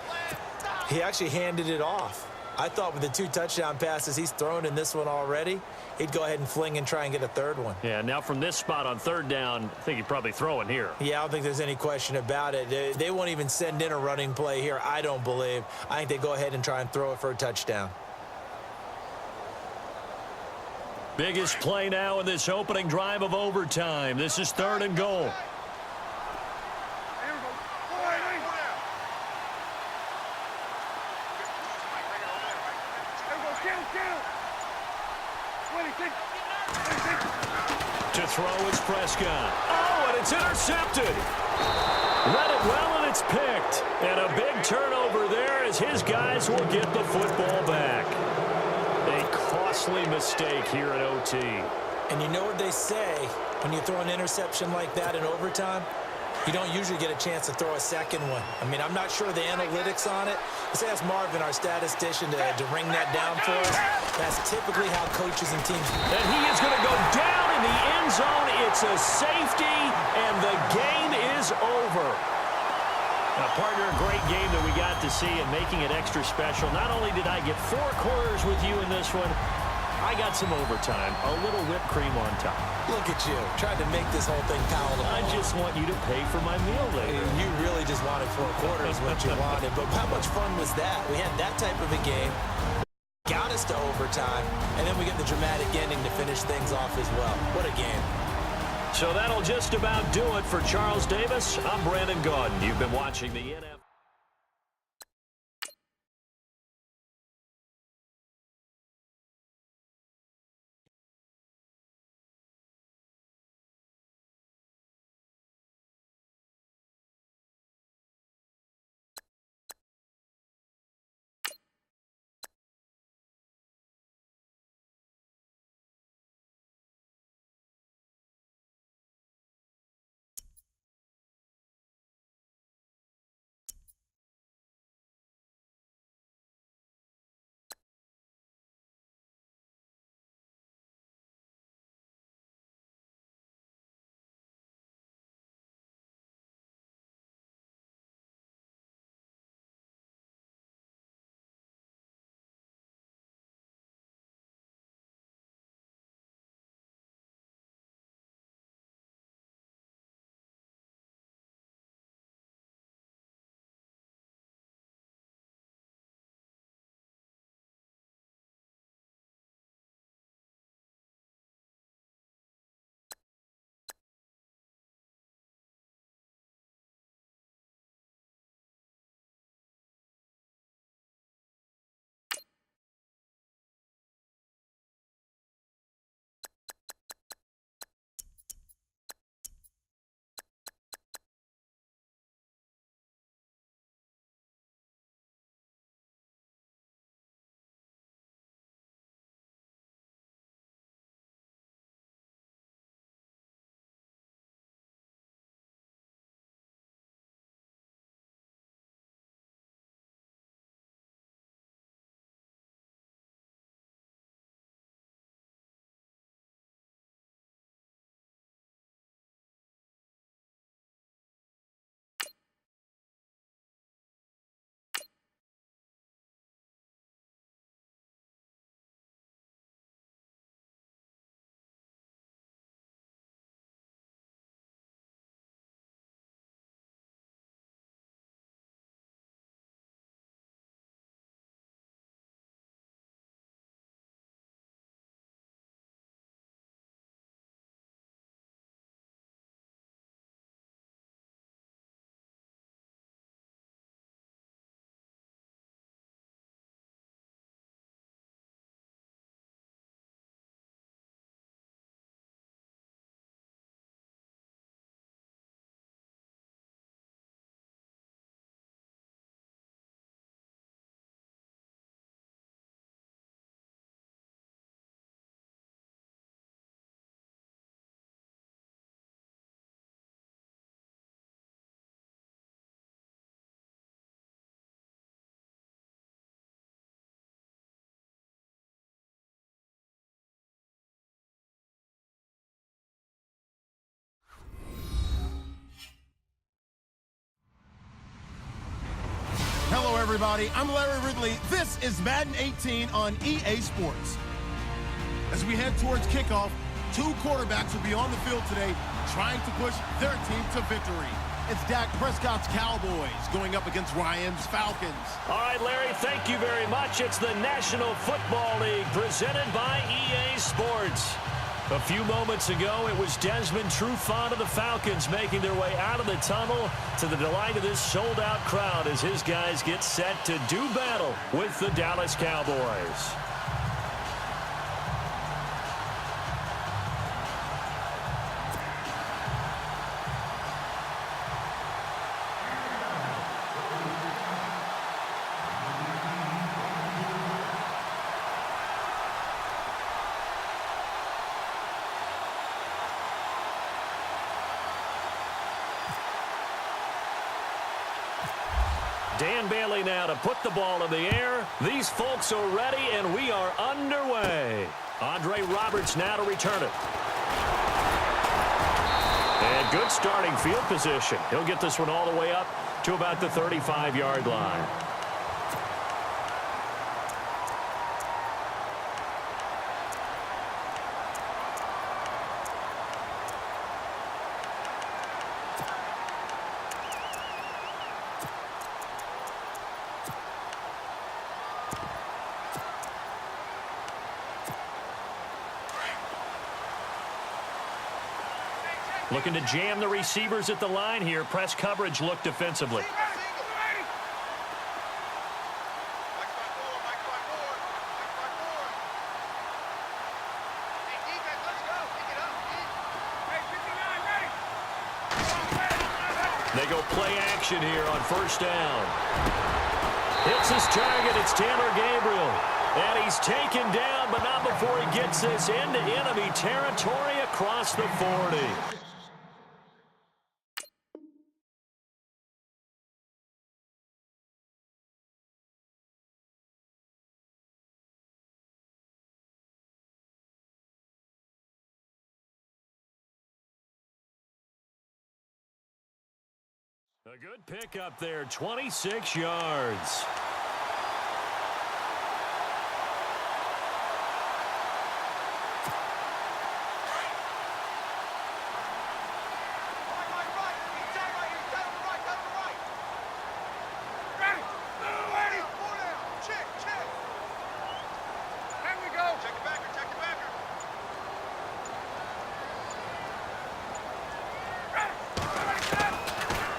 he actually handed it off. I thought with the 2 touchdown passes he's thrown in this one already, he'd go ahead and fling and try and get a 3rd one. Yeah, now from this spot on 3rd down, I think he'd probably throw in here. Yeah, I don't think there's any question about it. They won't even send in a running play here, I don't believe. I think they go ahead and try and throw it for a touchdown. Biggest play now in this opening drive of overtime. This is 3rd and goal. To throw is Prescott. Oh, and it's intercepted. Read it well, and it's picked. And a big turnover there as his guys will get the football back. A costly mistake here at OT. And you know what they say, when you throw an interception like that in overtime, you don't usually get a chance to throw a 2nd one. I mean, I'm not sure the analytics on it. Let's ask Marvin, our statistician, to ring that down for us. That's typically how coaches and teams... And he is going to go down in the end zone. It's a safety, and the game is over. Now, partner, a great game that we got to see and making it extra special. Not only did I get 4 quarters with you in this one, I got some overtime, a little whipped cream on top. Look at you, trying to make this whole thing palatable. I just want you to pay for my meal later. You really just wanted 4 quarters what you wanted, but how much fun was that? We had that type of a game, got us to overtime, and then we get the dramatic ending to finish things off as well. What a game. So that'll just about do it for Charles Davis. I'm Brandon Gaudin. You've been watching the NFL. everybody. I'm Larry Ridley. This is Madden 18 on EA Sports. As we head towards kickoff, two quarterbacks will be on the field today trying to push their team to victory. It's Dak Prescott's Cowboys going up against Ryan's Falcons. All right, Larry, thank you very much. It's the National Football League presented by EA Sports. A few moments ago, it was Desmond Trufant of the Falcons making their way out of the tunnel to the delight of this sold-out crowd as his guys get set to do battle with the Dallas Cowboys. Dan Bailey now to put the ball in the air. These folks are ready, and we are underway. Andre Roberts now to return it. And good starting field position. He'll get this one all the way up to about the 35-yard line. Looking to jam the receivers at the line here. Press coverage look defensively. They go play action here on first down. Hits his target. It's Taylor Gabriel. And he's taken down, but not before he gets this into enemy territory across the 40. A good pickup there, 26 yards.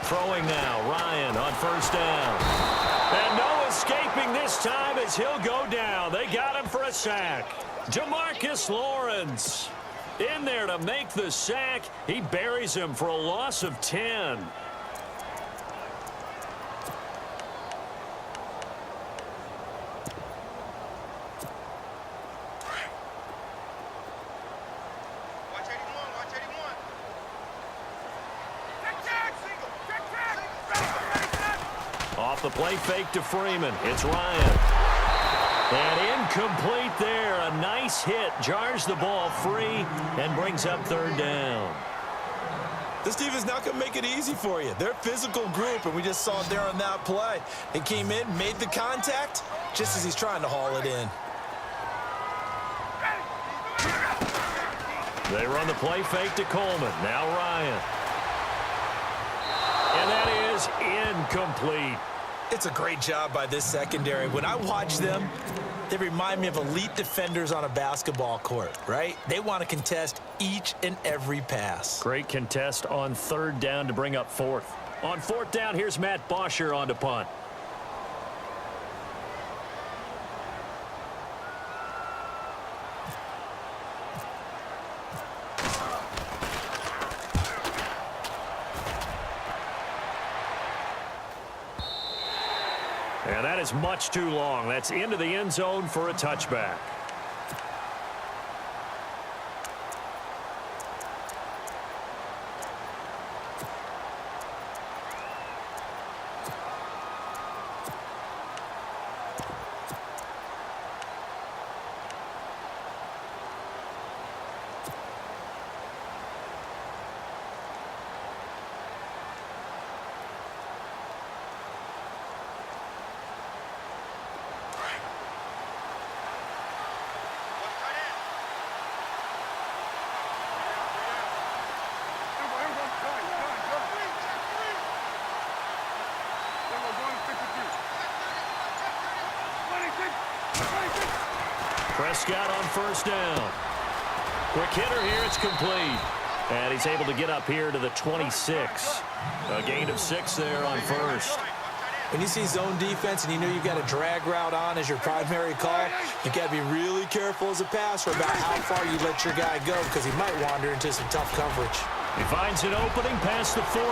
Throwing now, Ryan on first down. And no escaping this time as he'll go down. They got him for a sack. Jamarcus Lawrence in there to make the sack. He buries him for a loss of 10. Off the play fake to Freeman. It's Ryan. And incomplete there. A nice hit. Jars the ball free and brings up third down. This defense not going to make it easy for you. They're a physical group, and we just saw it there on that play. They came in, made the contact, just as he's trying to haul it in. They run the play fake to Coleman. Now Ryan. And that is incomplete. It's a great job by this secondary. When I watch them, they remind me of elite defenders on a basketball court, right? They want to contest each and every pass. Great contest on third down to bring up fourth. On fourth down, here's Matt Bosher on to punt. And that is much too long. That's into the end zone for a touchback. Prescott on first down. Quick hitter here. It's complete. And he's able to get up here to the 26. A gain of 6 there on first. When you see zone defense and you know you've got a drag route on as your primary call, you got to be really careful as a passer about how far you let your guy go because he might wander into some tough coverage. He finds an opening past the 40.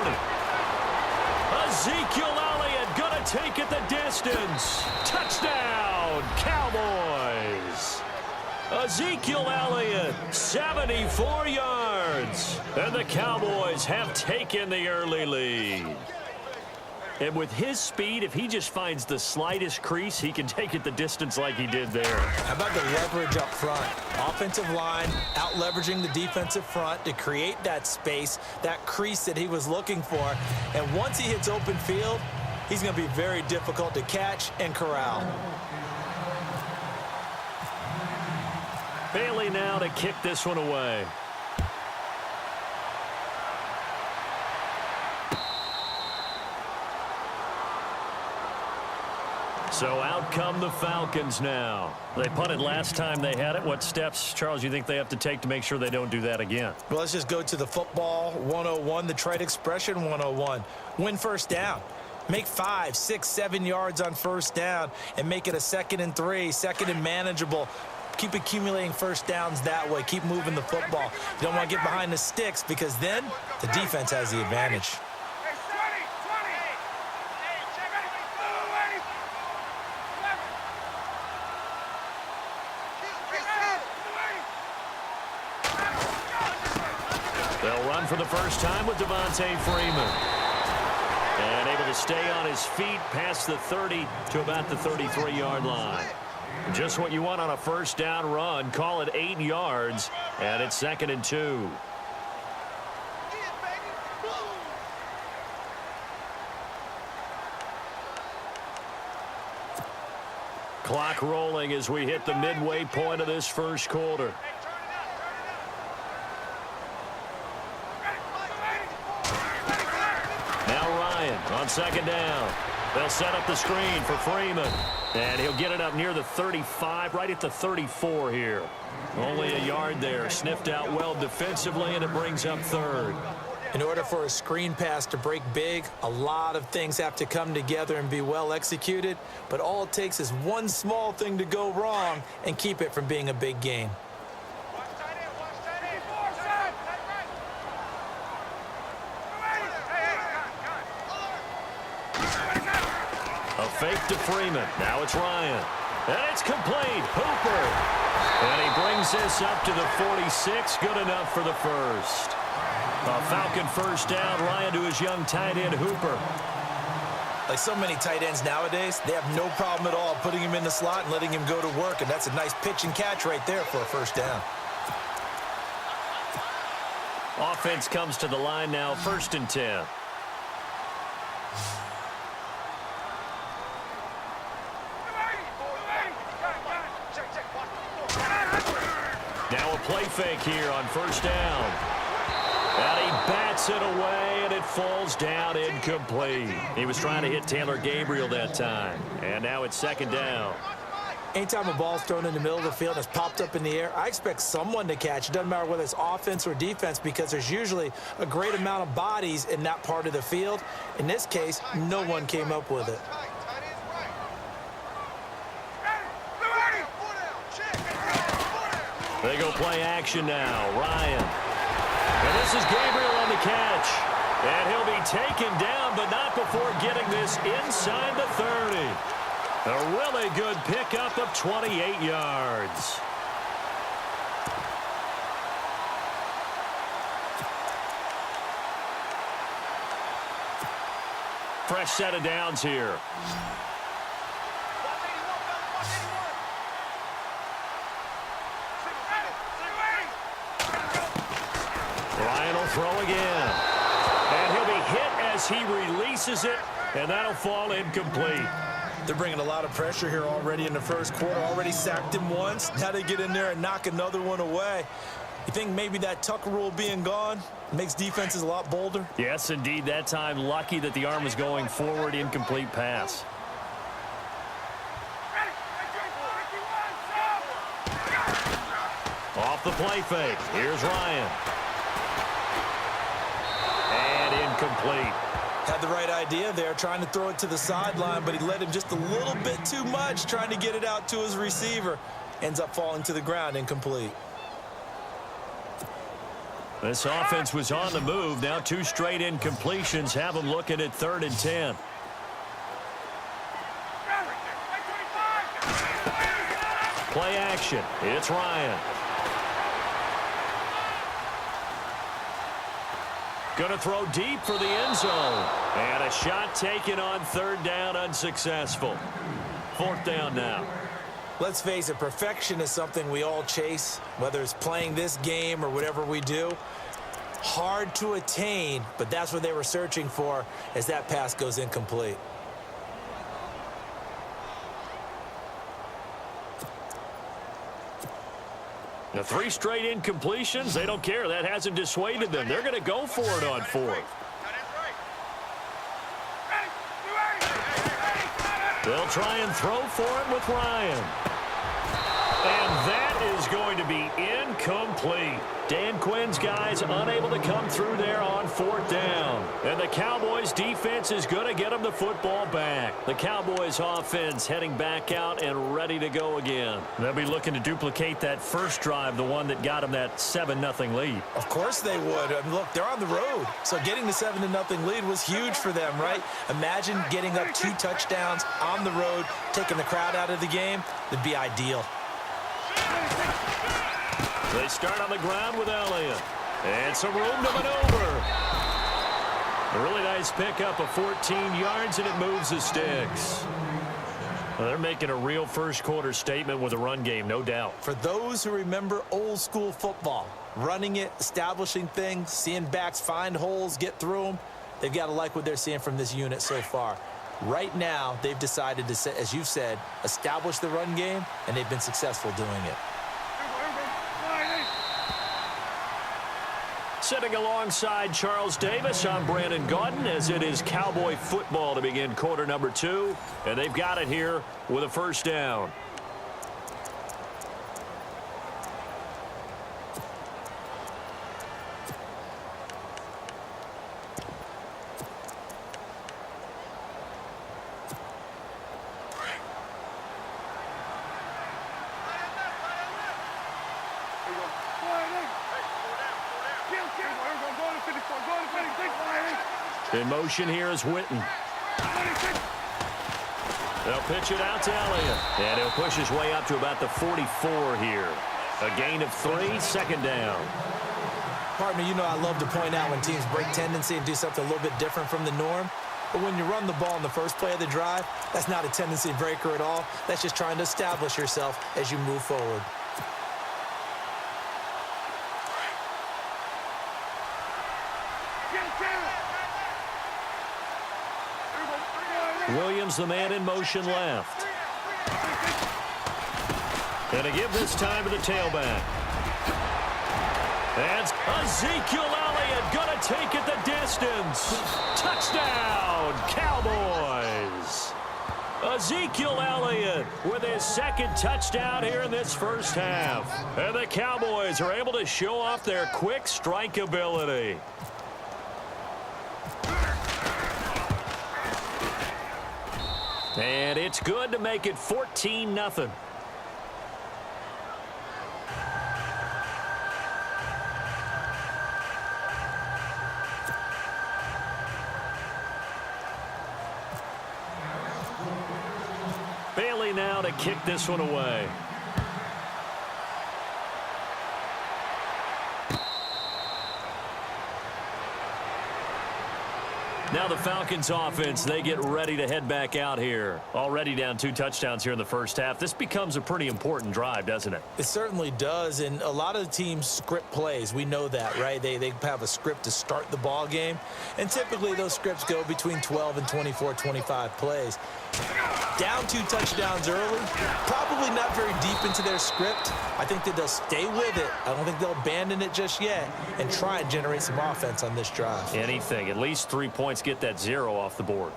Ezekiel Elliott going to take it the distance. Touchdown, Cowboys. Ezekiel Elliott, 74 yards. And the Cowboys have taken the early lead. And with his speed, if he just finds the slightest crease, he can take it the distance like he did there. How about the leverage up front? Offensive line out-leveraging the defensive front to create that space, that crease that he was looking for. And once he hits open field, he's going to be very difficult to catch and corral. Bailey now to kick this one away. So out come the Falcons now. They punted last time they had it. What steps, Charles, you think they have to take to make sure they don't do that again? Well, let's just go to the football 101, the trite expression 101. Win first down. Make 5, 6, 7 yards on first down and make it a 2nd and 3, 2nd and manageable. Keep accumulating first downs that way. Keep moving the football. You don't want to get behind the sticks because then the defense has the advantage. They'll run for the first time with Devontae Freeman. And able to stay on his feet past the 30 to about the 33-yard line. Just what you want on a first down run. Call it 8 yards, and it's 2nd and 2. Clock rolling as we hit the midway point of this first quarter. Now Ryan on 2nd down. They'll set up the screen for Freeman. And he'll get it up near the 35, right at the 34 here. Only a yard there. Sniffed out well defensively, and it brings up 3rd. In order for a screen pass to break big, a lot of things have to come together and be well executed. But all it takes is one small thing to go wrong and keep it from being a big gain. A fake to Freeman. Now it's Ryan. And it's complete. Hooper. And he brings this up to the 46. Good enough for the first. A Falcon first down. Ryan to his young tight end, Hooper. Like so many tight ends nowadays, they have no problem at all putting him in the slot and letting him go to work. And that's a nice pitch and catch right there for a first down. Offense comes to the line now. 1st and 10. Now a play fake here on first down. And he bats it away, and it falls down incomplete. He was trying to hit Taylor Gabriel that time. And now it's 2nd down. Anytime a ball's thrown in the middle of the field and it's popped up in the air, I expect someone to catch. It doesn't matter whether it's offense or defense because there's usually a great amount of bodies in that part of the field. In this case, no one came up with it. They go play action now. Ryan. And this is Gabriel on the catch. And he'll be taken down, but not before getting this inside the 30. A really good pickup of 28 yards. Fresh set of downs here. Ryan will throw again. And he'll be hit as he releases it, and that'll fall incomplete. They're bringing a lot of pressure here already in the first quarter. Already sacked him once. Now they get in there and knock another one away. You think maybe that Tucker rule being gone makes defenses a lot bolder? Yes, indeed. That time, lucky that the arm was going forward. Incomplete pass. Off the play fake. Here's Ryan. And incomplete. Had the right idea there, trying to throw it to the sideline, but he led him just a little bit too much, trying to get it out to his receiver. Ends up falling to the ground, incomplete. This offense was on the move. Now 2 straight incompletions have them looking at 3rd and 10. Play action. It's Ryan. Going to throw deep for the end zone. And a shot taken on 3rd down, unsuccessful. 4th down now. Let's face it, perfection is something we all chase, whether it's playing this game or whatever we do. Hard to attain, but that's what they were searching for as that pass goes incomplete. The 3 straight incompletions, they don't care. That hasn't dissuaded them. They're going to go for it on 4th. They'll try and throw for it with Ryan. And that is going to be incomplete. Dan Quinn's guys unable to come through there on 4th down. And the Cowboys defense is going to get them the football back. The Cowboys offense heading back out and ready to go again. They'll be looking to duplicate that first drive, the one that got them that 7-0 lead. Of course they would. I mean, look, they're on the road. So getting the 7-0 lead was huge for them, right? Imagine getting up 2 touchdowns on the road, taking the crowd out of the game. That'd be ideal. They start on the ground with Elliott. And some room to maneuver. A really nice pickup of 14 yards, and it moves the sticks. Well, they're making a real first-quarter statement with a run game, no doubt. For those who remember old-school football, running it, establishing things, seeing backs find holes, get through them, they've got to like what they're seeing from this unit so far. Right now, they've decided to, as you've said, establish the run game, and they've been successful doing it. Sitting alongside Charles Davis, I'm Brandon Gaudin, as it is Cowboy football to begin quarter number 2. And they've got it here with a 1st down. In motion here is Witten. They'll pitch it out to Elliott. And he'll push his way up to about the 44 here. A gain of 3, 2nd down. Partner, you know I love to point out when teams break tendency and do something a little bit different from the norm. But when you run the ball in the first play of the drive, that's not a tendency breaker at all. That's just trying to establish yourself as you move forward. Williams, the man in motion left. And to give this time to the tailback. That's Ezekiel Elliott going to take it the distance. Touchdown, Cowboys. Ezekiel Elliott with his 2nd touchdown here in this first half. And the Cowboys are able to show off their quick strike ability. And it's good to make it 14-0. Bailey now to kick this one away. Now the Falcons offense, they get ready to head back out here. Already down 2 touchdowns here in the first half. This becomes a pretty important drive, doesn't it? It certainly does, and a lot of the teams script plays. We know that, right? They have a script to start the ball game, and typically those scripts go between 12 and 24, 25 plays. Down 2 touchdowns early, probably not very deep into their script. I think that they'll stay with it. I don't think they'll abandon it just yet and try and generate some offense on this drive. Anything, at least 3 points, get that 0 off the board.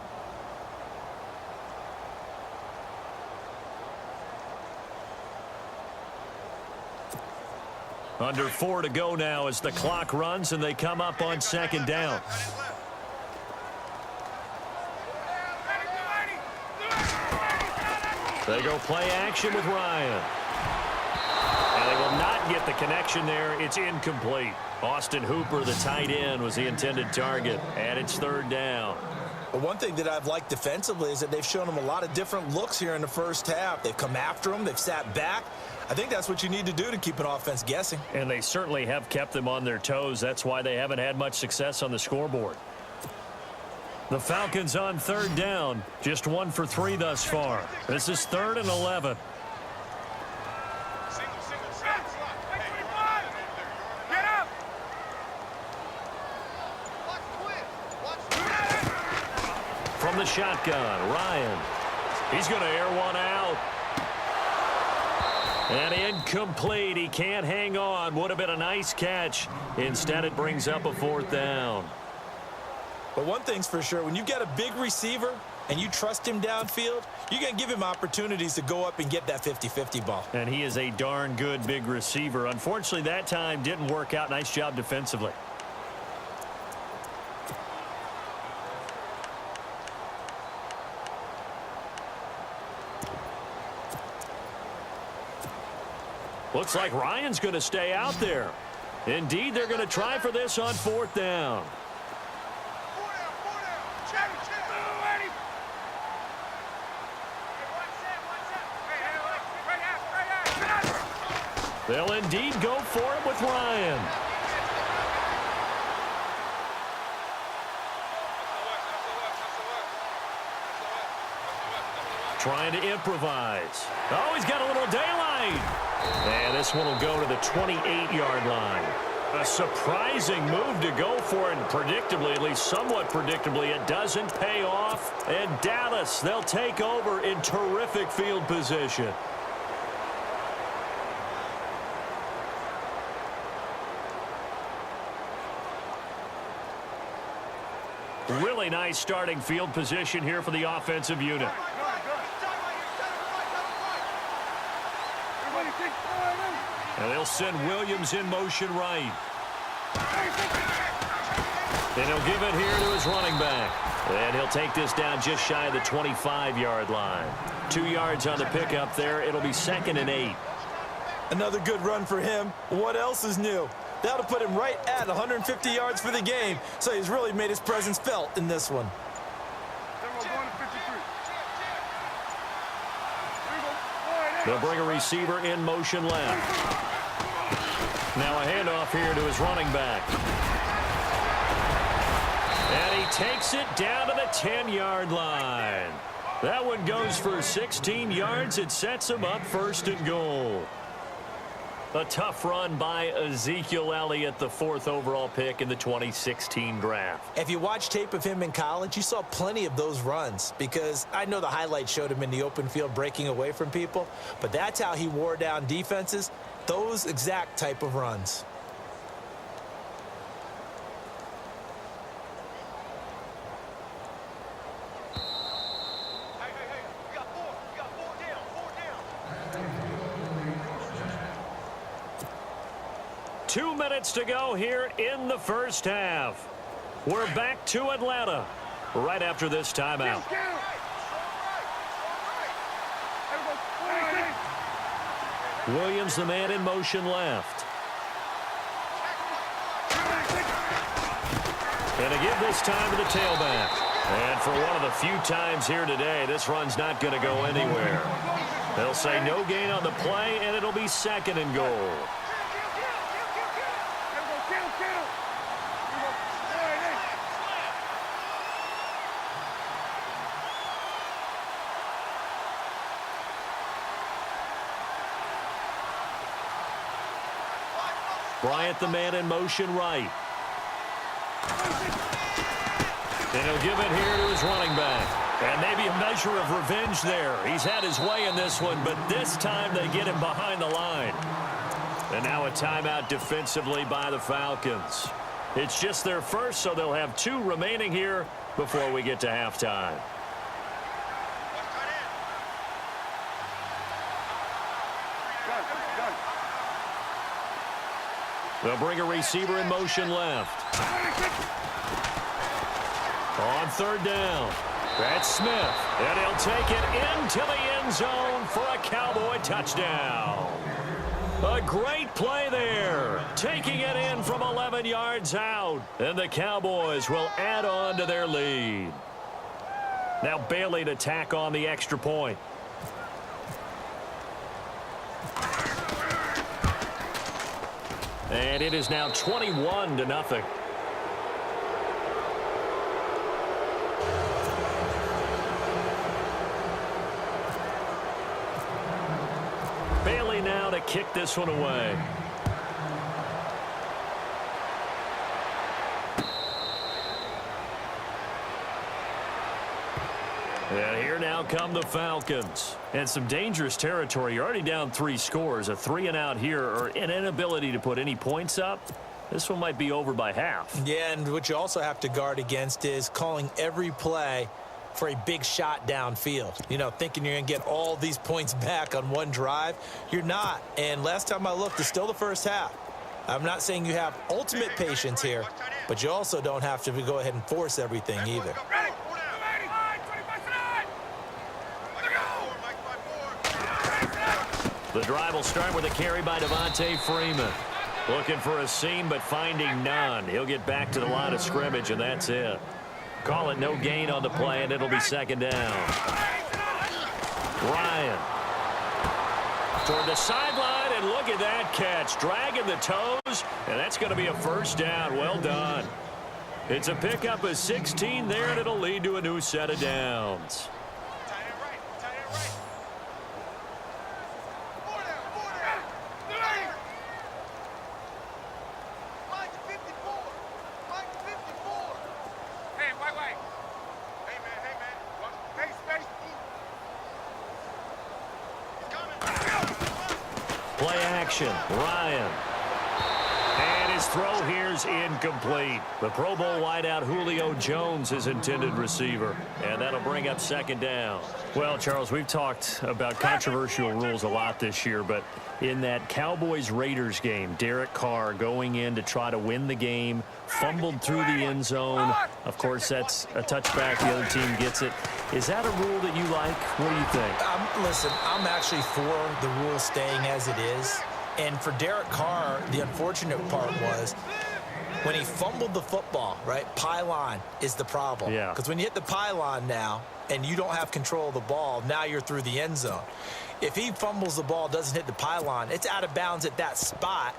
Under 4 to go now as the clock runs and they come up on second down. They go play action with Ryan. And they will not get the connection there. It's incomplete. Austin Hooper, the tight end, was the intended target. And it's third down. But one thing that I've liked defensively is that they've shown him a lot of different looks here in the first half. They've come after him. They've sat back. I think that's what you need to do to keep an offense guessing. And they certainly have kept them on their toes. That's why they haven't had much success on the scoreboard. The Falcons on third down. Just 1 for 3 thus far. This is 3rd and 11. From the shotgun, Ryan. He's going to air one out. And incomplete. He can't hang on. Would have been a nice catch. Instead, it brings up a 4th down. But one thing's for sure, when you get a big receiver and you trust him downfield, you're going to give him opportunities to go up and get that 50-50 ball. And he is a darn good big receiver. Unfortunately, that time didn't work out. Nice job defensively. Looks like Ryan's going to stay out there. Indeed, they're going to try for this on 4th down. They'll indeed go for it with Ryan. Trying to improvise. Oh, he's got a little daylight. And this one will go to the 28-yard line. A surprising move to go for it, and predictably, at least somewhat predictably, it doesn't pay off. And Dallas, they'll take over in terrific field position. Really nice starting field position here for the offensive unit. And they'll send Williams in motion right. And he'll give it here to his running back. And he'll take this down just shy of the 25-yard line. 2 yards on the pickup there. It'll be 2nd and 8. Another good run for him. What else is new? That'll put him right at 150 yards for the game. So he's really made his presence felt in this one. They'll bring a receiver in motion left. Now a handoff here to his running back. And he takes it down to the 10-yard line. That one goes for 16 yards. It sets him up 1st and goal. A tough run by Ezekiel Elliott, the 4th overall pick in the 2016 draft. If you watch tape of him in college, you saw plenty of those runs, because I know the highlights showed him in the open field breaking away from people, but that's how he wore down defenses, those exact type of runs. We got four down. 2 minutes to go here in the first half. We're back to Atlanta right after this timeout. Williams, the man in motion left. And to give this time to the tailback. And for one of the few times here today, this run's not going to go anywhere. They'll say no gain on the play, and it'll be 2nd and goal. Bryant, the man in motion right. And he'll give it here to his running back. And maybe a measure of revenge there. He's had his way in this one, but this time they get him behind the line. And now a timeout defensively by the Falcons. It's just their first, so they'll have 2 remaining here before we get to halftime. They'll bring a receiver in motion left. On third down, that's Smith, and he'll take it into the end zone for a Cowboy touchdown. A great play there, taking it in from 11 yards out, and the Cowboys will add on to their lead. Now Bailey to tack on the extra point. And it is now 21-0. Bailey now to kick this one away. And here now come the Falcons. And some dangerous territory. You're already down 3 scores. A 3-and-out here, or an inability to put any points up. This one might be over by half. Yeah, and what you also have to guard against is calling every play for a big shot downfield. You know, thinking you're going to get all these points back on one drive. You're not. And last time I looked, it's still the first half. I'm not saying you have ultimate patience here, but you also don't have to go ahead and force everything either. The drive will start with a carry by Devontae Freeman. Looking for a seam, but finding none. He'll get back to the line of scrimmage, and that's it. Call it no gain on the play, and it'll be second down. Ryan. Toward the sideline, and look at that catch. Dragging the toes, and that's going to be a first down. Well done. It's a pickup of 16 there, and it'll lead to a new set of downs. Play action, Ryan. And his throw here's incomplete. The Pro Bowl wideout Julio Jones, his intended receiver. And that'll bring up second down. Well, Charles, we've talked about controversial rules a lot this year, but in that Cowboys-Raiders game, Derek Carr going in to try to win the game, fumbled through the end zone. Of course, that's a touchback. The other team gets it. Is that a rule that you like? What do you think? Listen, I'm actually for the rule staying as it is. And for Derek Carr, the unfortunate part was when he fumbled the football, right? Pylon is the problem. Yeah. Because when you hit the pylon now and you don't have control of the ball, now you're through the end zone. If he fumbles the ball, doesn't hit the pylon, it's out of bounds at that spot.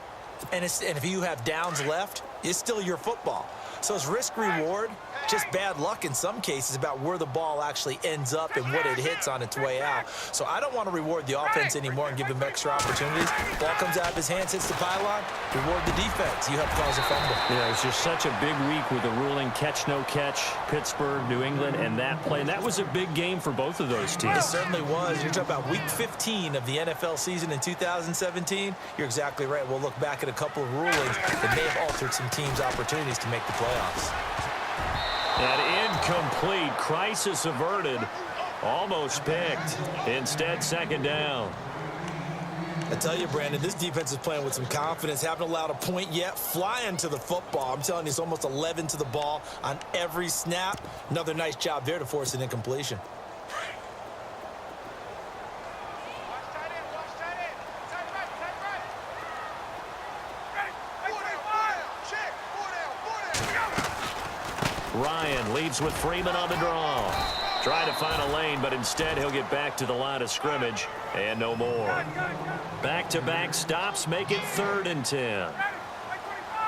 And if you have downs left, it's still your football. So it's risk-reward, just bad luck in some cases about where the ball actually ends up and what it hits on its way out. So I don't want to reward the offense anymore and give him extra opportunities. Ball comes out of his hands, hits the pylon, reward the defense. You have to cause a fumble. Yeah, it's just such a big week with the ruling catch, no catch, Pittsburgh, New England, and that play. And that was a big game for both of those teams. It certainly was. You're talking about week 15 of the NFL season in 2017. You're exactly right. We'll look back at a couple of rulings that may have altered some teams' opportunities to make the playoffs. And incomplete. Crisis averted. Almost picked. Instead, second down. I tell you, Brandon, this defense is playing with some confidence. Haven't allowed a point yet. Flying to the football. I'm telling you, it's almost 11 to the ball on every snap. Another nice job there to force an incompletion. Ryan leads with Freeman on the draw. Trying to find a lane, but instead he'll get back to the line of scrimmage and no more. Back-to-back stops make it 3rd and 10.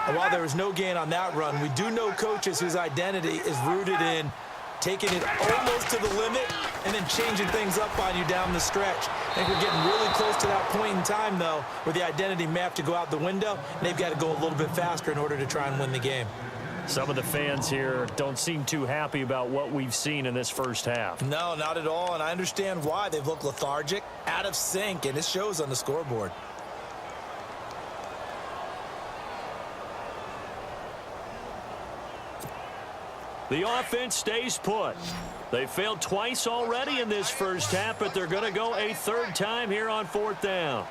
And while there was no gain on that run, we do know coaches whose identity is rooted in taking it almost to the limit and then changing things up on you down the stretch. I think we're getting really close to that point in time, though, where the identity may have to go out the window, and they've got to go a little bit faster in order to try and win the game. Some of the fans here don't seem too happy about what we've seen in this first half. No, not at all, and I understand why. They've looked lethargic, out of sync, and it shows on the scoreboard. The offense stays put. They failed twice already in this first half, but they're going to go a 3rd time here on 4th down.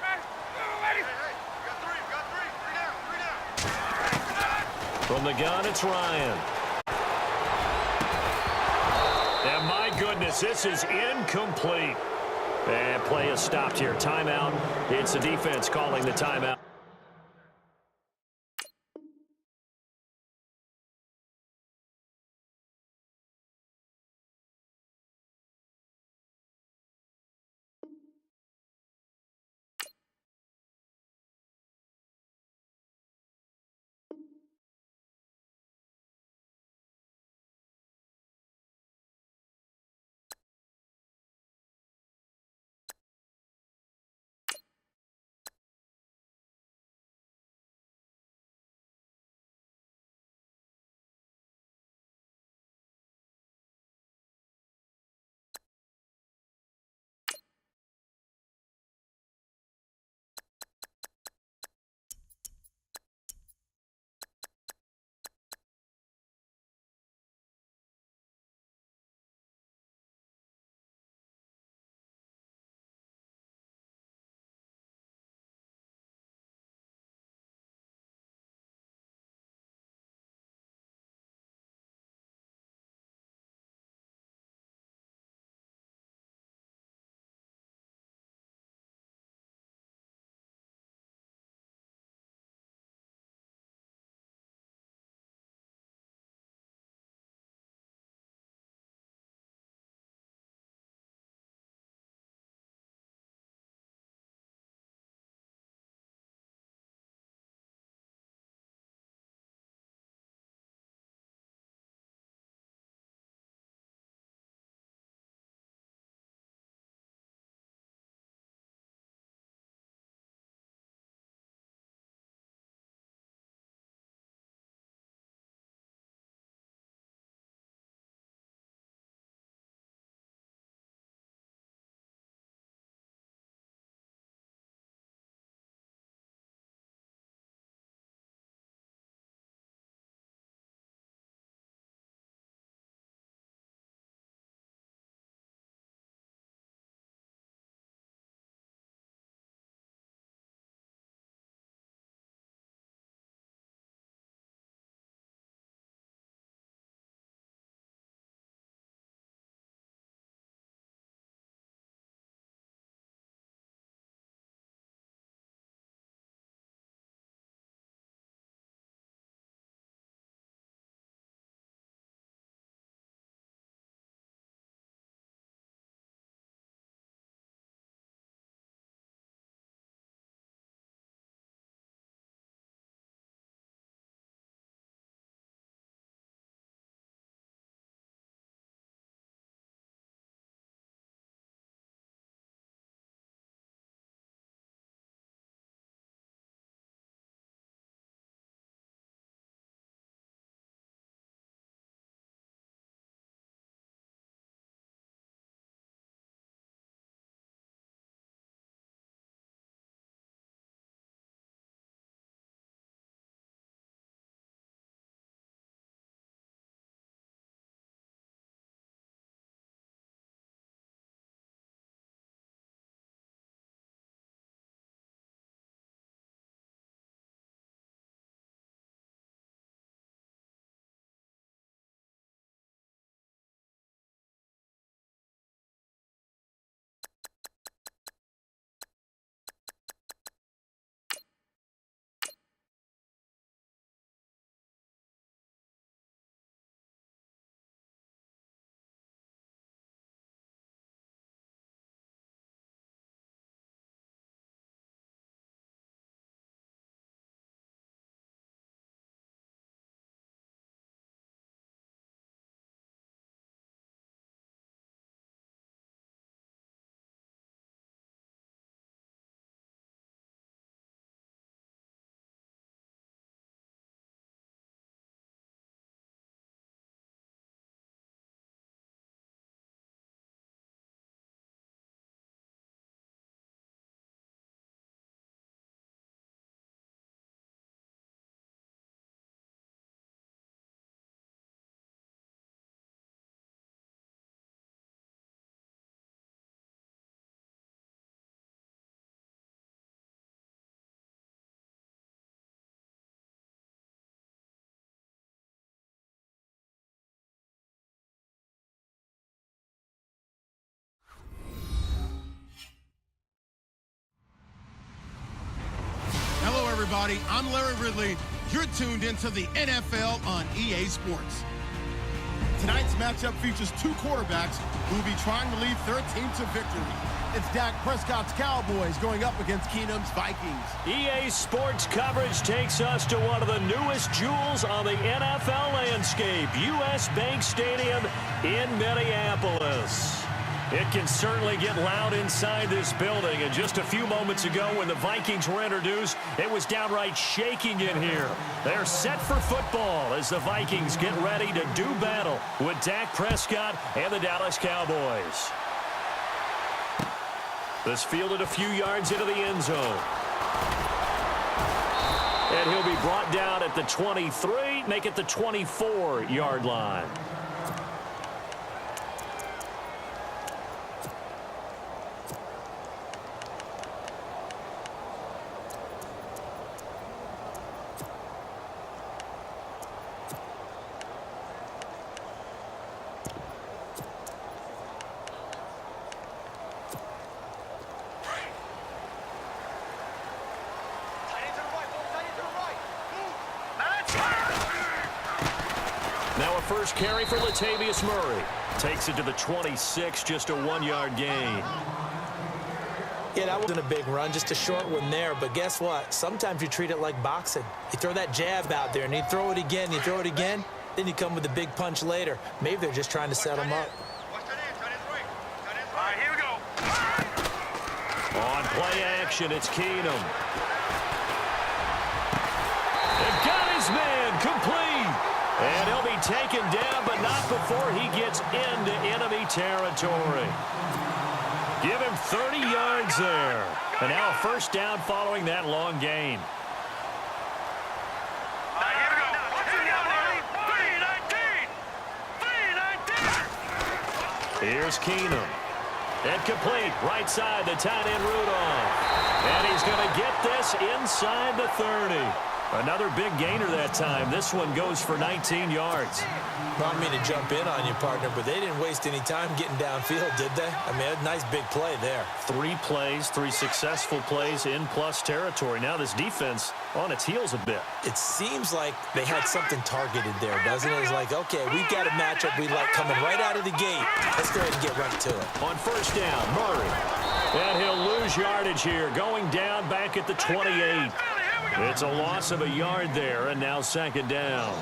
From the gun, it's Ryan. And my goodness, this is incomplete. And play is stopped here. Timeout. It's the defense calling the timeout. everybody. I'm Larry Ridley. You're tuned into the NFL on EA Sports. Tonight's matchup features two quarterbacks who will be trying to lead their team to victory. It's Dak Prescott's Cowboys going up against Keenum's Vikings. EA Sports coverage takes us to one of the newest jewels on the NFL landscape, US Bank Stadium in Minneapolis. It can certainly get loud inside this building, and just a few moments ago when the Vikings were introduced, it was downright shaking in here. They're set for football as the Vikings get ready to do battle with Dak Prescott and the Dallas Cowboys. This fielded a few yards into the end zone. And he'll be brought down at the 23, make it the 24-yard line. Now a first carry for Latavius Murray. Takes it to the 26, just a 1-yard gain. Yeah, that wasn't a big run, just a short one there. But guess what? Sometimes you treat it like boxing. You throw that jab out there, and you throw it again, then you come with a big punch later. Maybe they're just trying to set him up. All right, here we go. On play action, it's Keenum. They've got his man complete. And he'll be taken down, but not before he gets into enemy territory. Give him 30 yards there. And now a first down following that long gain. All right, here we go. Watch it now, Larry. 3-19. Here's Keenum. Incomplete. Right side, the tight end Rudolph. And he's going to get this inside the 30. Another big gainer that time. This one goes for 19 yards. I don't mean to jump in on you, partner, but they didn't waste any time getting downfield, did they? I mean, a nice big play there. 3 plays, 3 successful plays in plus territory. Now this defense on its heels a bit. It seems like they had something targeted there, doesn't it? It's like, okay, we've got a matchup we like coming right out of the gate. Let's go ahead and get right to it. On first down, Murray. And he'll lose yardage here, going down back at the 28. It's a loss of a yard there, and now second down.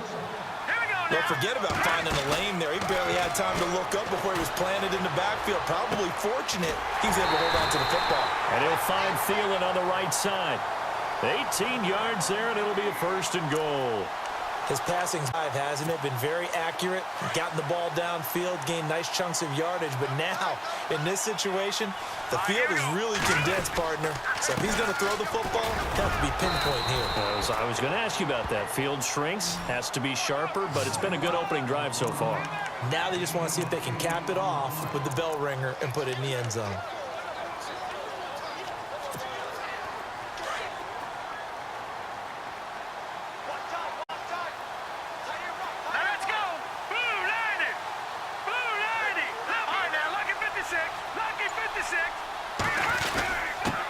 Well, forget about finding a lane there. He barely had time to look up before he was planted in the backfield. Probably fortunate he's able to hold on to the football. And he'll find Thielen on the right side. 18 yards there, and it'll be a first and goal. His passing drive, hasn't it? Been very accurate, gotten the ball downfield, gained nice chunks of yardage. But now, in this situation, the field is really condensed, partner. So if he's going to throw the football, he'll have to be pinpoint here. I was going to ask you about that. Field shrinks, has to be sharper, but it's been a good opening drive so far. Now they just want to see if they can cap it off with the bell ringer and put it in the end zone.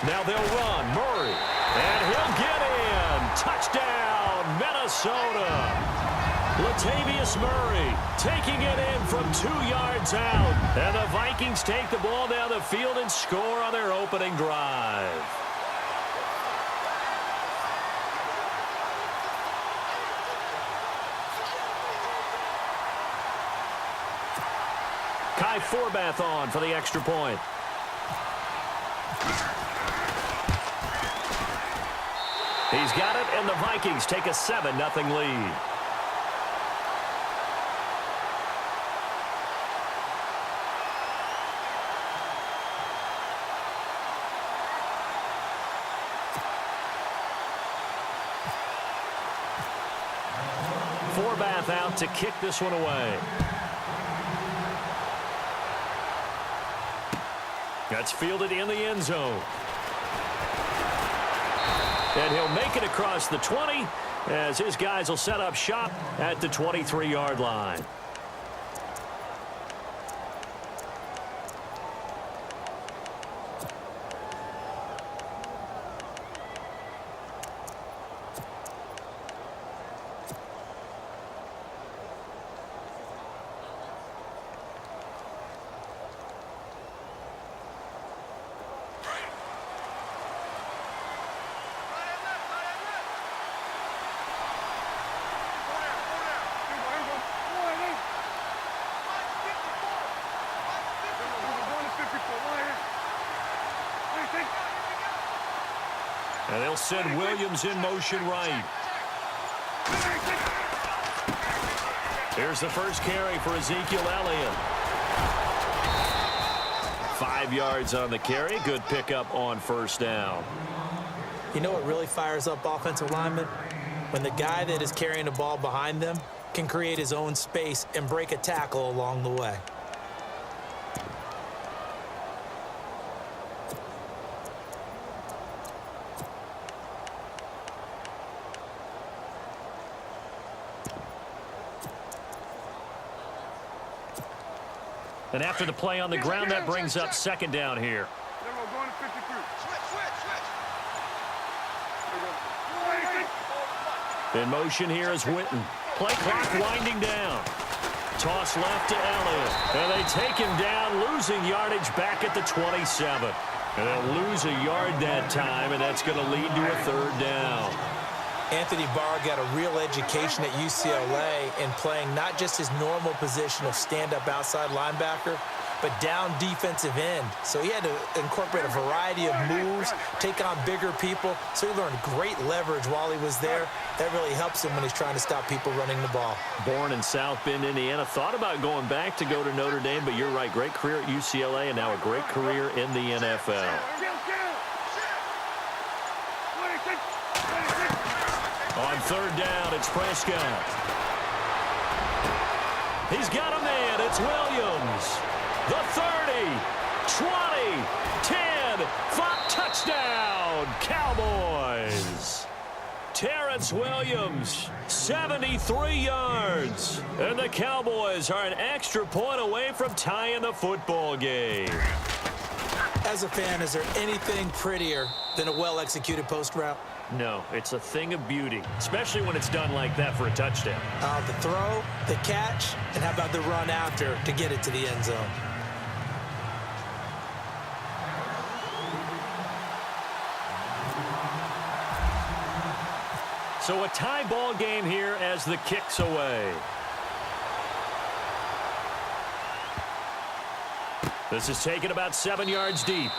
Now they'll run. Murray. And he'll get in. Touchdown, Minnesota. Latavius Murray taking it in from 2 yards out. And the Vikings take the ball down the field and score on their opening drive. Kai Forbath on for the extra point. He's got it, and the Vikings take a 7-0 lead. Forbath out to kick this one away. That's fielded in the end zone. And he'll make it across the 20 as his guys will set up shop at the 23-yard line. And they'll send Williams in motion right. Here's the first carry for Ezekiel Elliott. 5 yards on the carry. Good pickup on first down. You know what really fires up offensive linemen? When the guy that is carrying the ball behind them can create his own space and break a tackle along the way. And after the play on the ground, that brings up second down here. In motion here is Witten. Play clock winding down. Toss left to Elliott. And they take him down, losing yardage back at the 27. And they'll lose a yard that time, and that's going to lead to a third down. Anthony Barr got a real education at UCLA in playing not just his normal position of stand-up outside linebacker, but down defensive end. So he had to incorporate a variety of moves, take on bigger people. So he learned great leverage while he was there. That really helps him when he's trying to stop people running the ball. Born in South Bend, Indiana. Thought about going back to go to Notre Dame, but you're right. Great career at UCLA and now a great career in the NFL. On third down, it's Prescott. He's got a man. It's Williams. The 30, 20, 10, 5, touchdown, Cowboys. Terrence Williams, 73 yards. And the Cowboys are an extra point away from tying the football game. As a fan, is there anything prettier than a well-executed post route? No, it's a thing of beauty, especially when it's done like that for a touchdown. The throw, the catch, and how about the run after to get it to the end zone? So a tie ball game here as the kick's away. This is taken about 7 yards deep.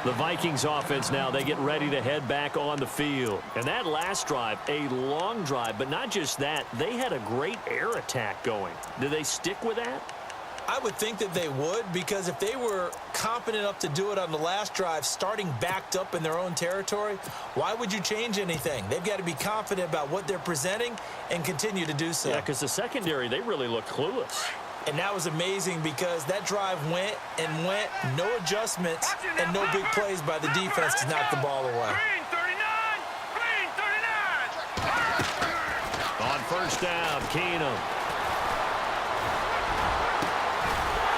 The Vikings offense now, they get ready to head back on the field. And that last drive, a long drive, but not just that, they had a great air attack going. Do they stick with that? I would think that they would, because if they were competent enough to do it on the last drive, starting backed up in their own territory, why would you change anything? They've got to be confident about what they're presenting and continue to do so. Yeah, because the secondary, they really looked clueless. And that was amazing because that drive went and went, no adjustments, and no big plays by the defense to knock the ball away. On first down, Keenum.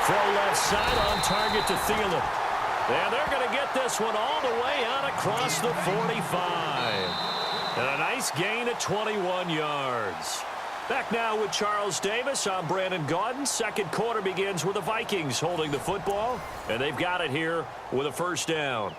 Throw left side on target to Thielen. And they're going to get this one all the way out across the 45. And a nice gain of 21 yards. Back now with Charles Davis. I'm Brandon Gaudin. Second quarter begins with the Vikings holding the football. And they've got it here with a first down.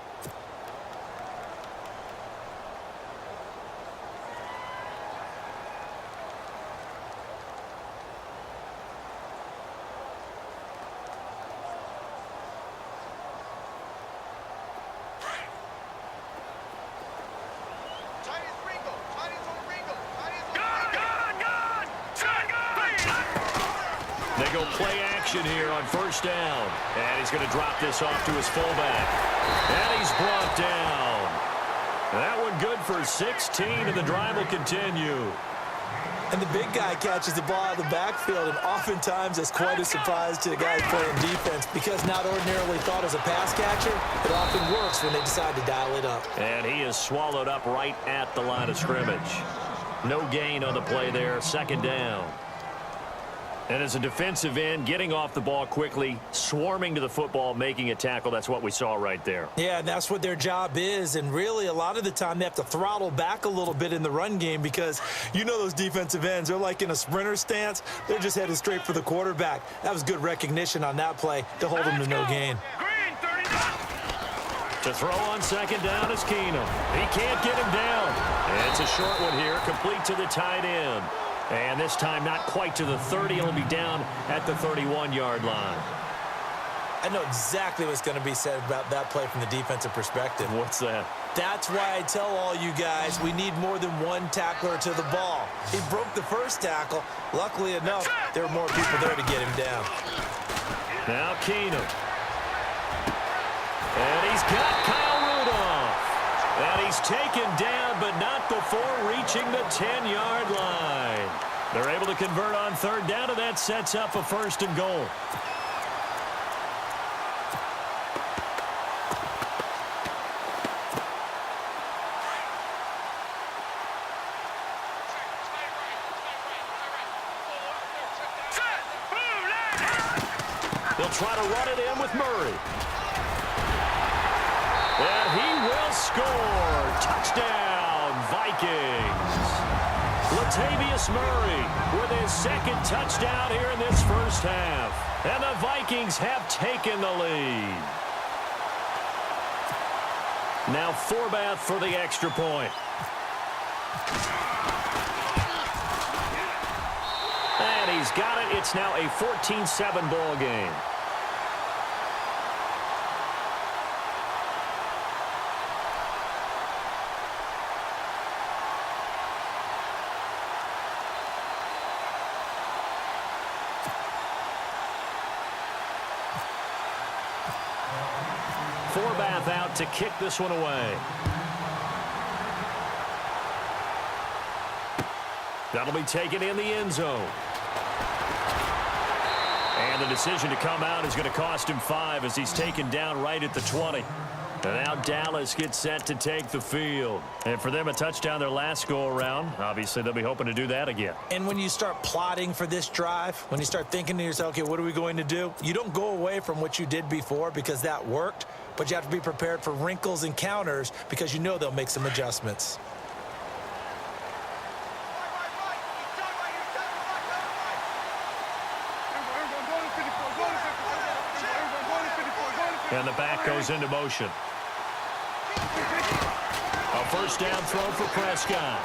They go play action here on first down. And he's going to drop this off to his fullback. And he's brought down. That one good for 16, and the drive will continue. And the big guy catches the ball out of the backfield, and oftentimes it's quite a surprise to the guys playing defense because not ordinarily thought as a pass catcher, it often works when they decide to dial it up. And he is swallowed up right at the line of scrimmage. No gain on the play there, second down. And as a defensive end, getting off the ball quickly, swarming to the football, making a tackle, that's what we saw right there. Yeah, and that's what their job is. And really, a lot of the time, they have to throttle back a little bit in the run game because you know those defensive ends, they're like in a sprinter stance. They're just headed straight for the quarterback. That was good recognition on that play to hold them to no gain. To throw on second down is Keenum. He can't get him down. It's a short one here, complete to the tight end. And this time not quite to the 30. It'll be down at the 31-yard line. I know exactly what's going to be said about that play from the defensive perspective. What's that? That's why I tell all you guys we need more than one tackler to the ball. He broke the first tackle. Luckily enough, there were more people there to get him down. Now Keenum. And he's got Kyle Rudolph. And he's taken down, but not before reaching the 10-yard line. They're able to convert on third down, and that sets up a 1st and goal. They'll try to run it in with Murray. And he will score. Touchdown, Vikings. Latavius Murray with his 2nd touchdown here in this first half. And the Vikings have taken the lead. Now Forbath for the extra point. And he's got it. It's now a 14-7 ball game. Forbath out to kick this one away. That'll be taken in the end zone. And the decision to come out is going to cost him 5 as he's taken down right at the 20. And now Dallas gets set to take the field. And for them, a touchdown their last go-around. Obviously, they'll be hoping to do that again. And when you start plotting for this drive, when you start thinking to yourself, okay, what are we going to do? You don't go away from what you did before because that worked, but you have to be prepared for wrinkles and counters because you know they'll make some adjustments. And the back goes into motion. A 1st down throw for Prescott.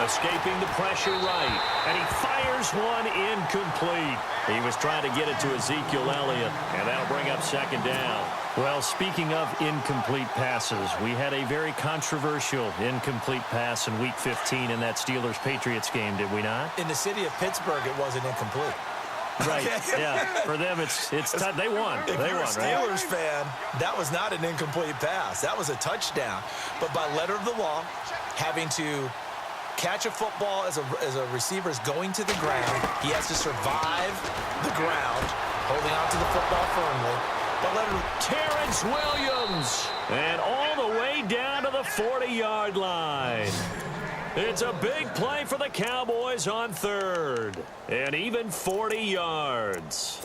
Escaping the pressure right. And he fires one incomplete. He was trying to get it to Ezekiel Elliott. And that'll bring up 2nd down. Well, speaking of incomplete passes, we had a very controversial incomplete pass in Week 15 in that Steelers-Patriots game, did we not? In the city of Pittsburgh, it wasn't incomplete. Right, yeah. For them, it's they won. If They you're a won, Steelers right? fan, that was not an incomplete pass. That was a touchdown. But by letter of the law, having to catch a football as a receiver is going to the ground, he has to survive the ground, holding on to the football firmly. But Terrence Williams, and all the way down to the 40-yard line. It's a big play for the Cowboys on 3rd, and even 40 yards.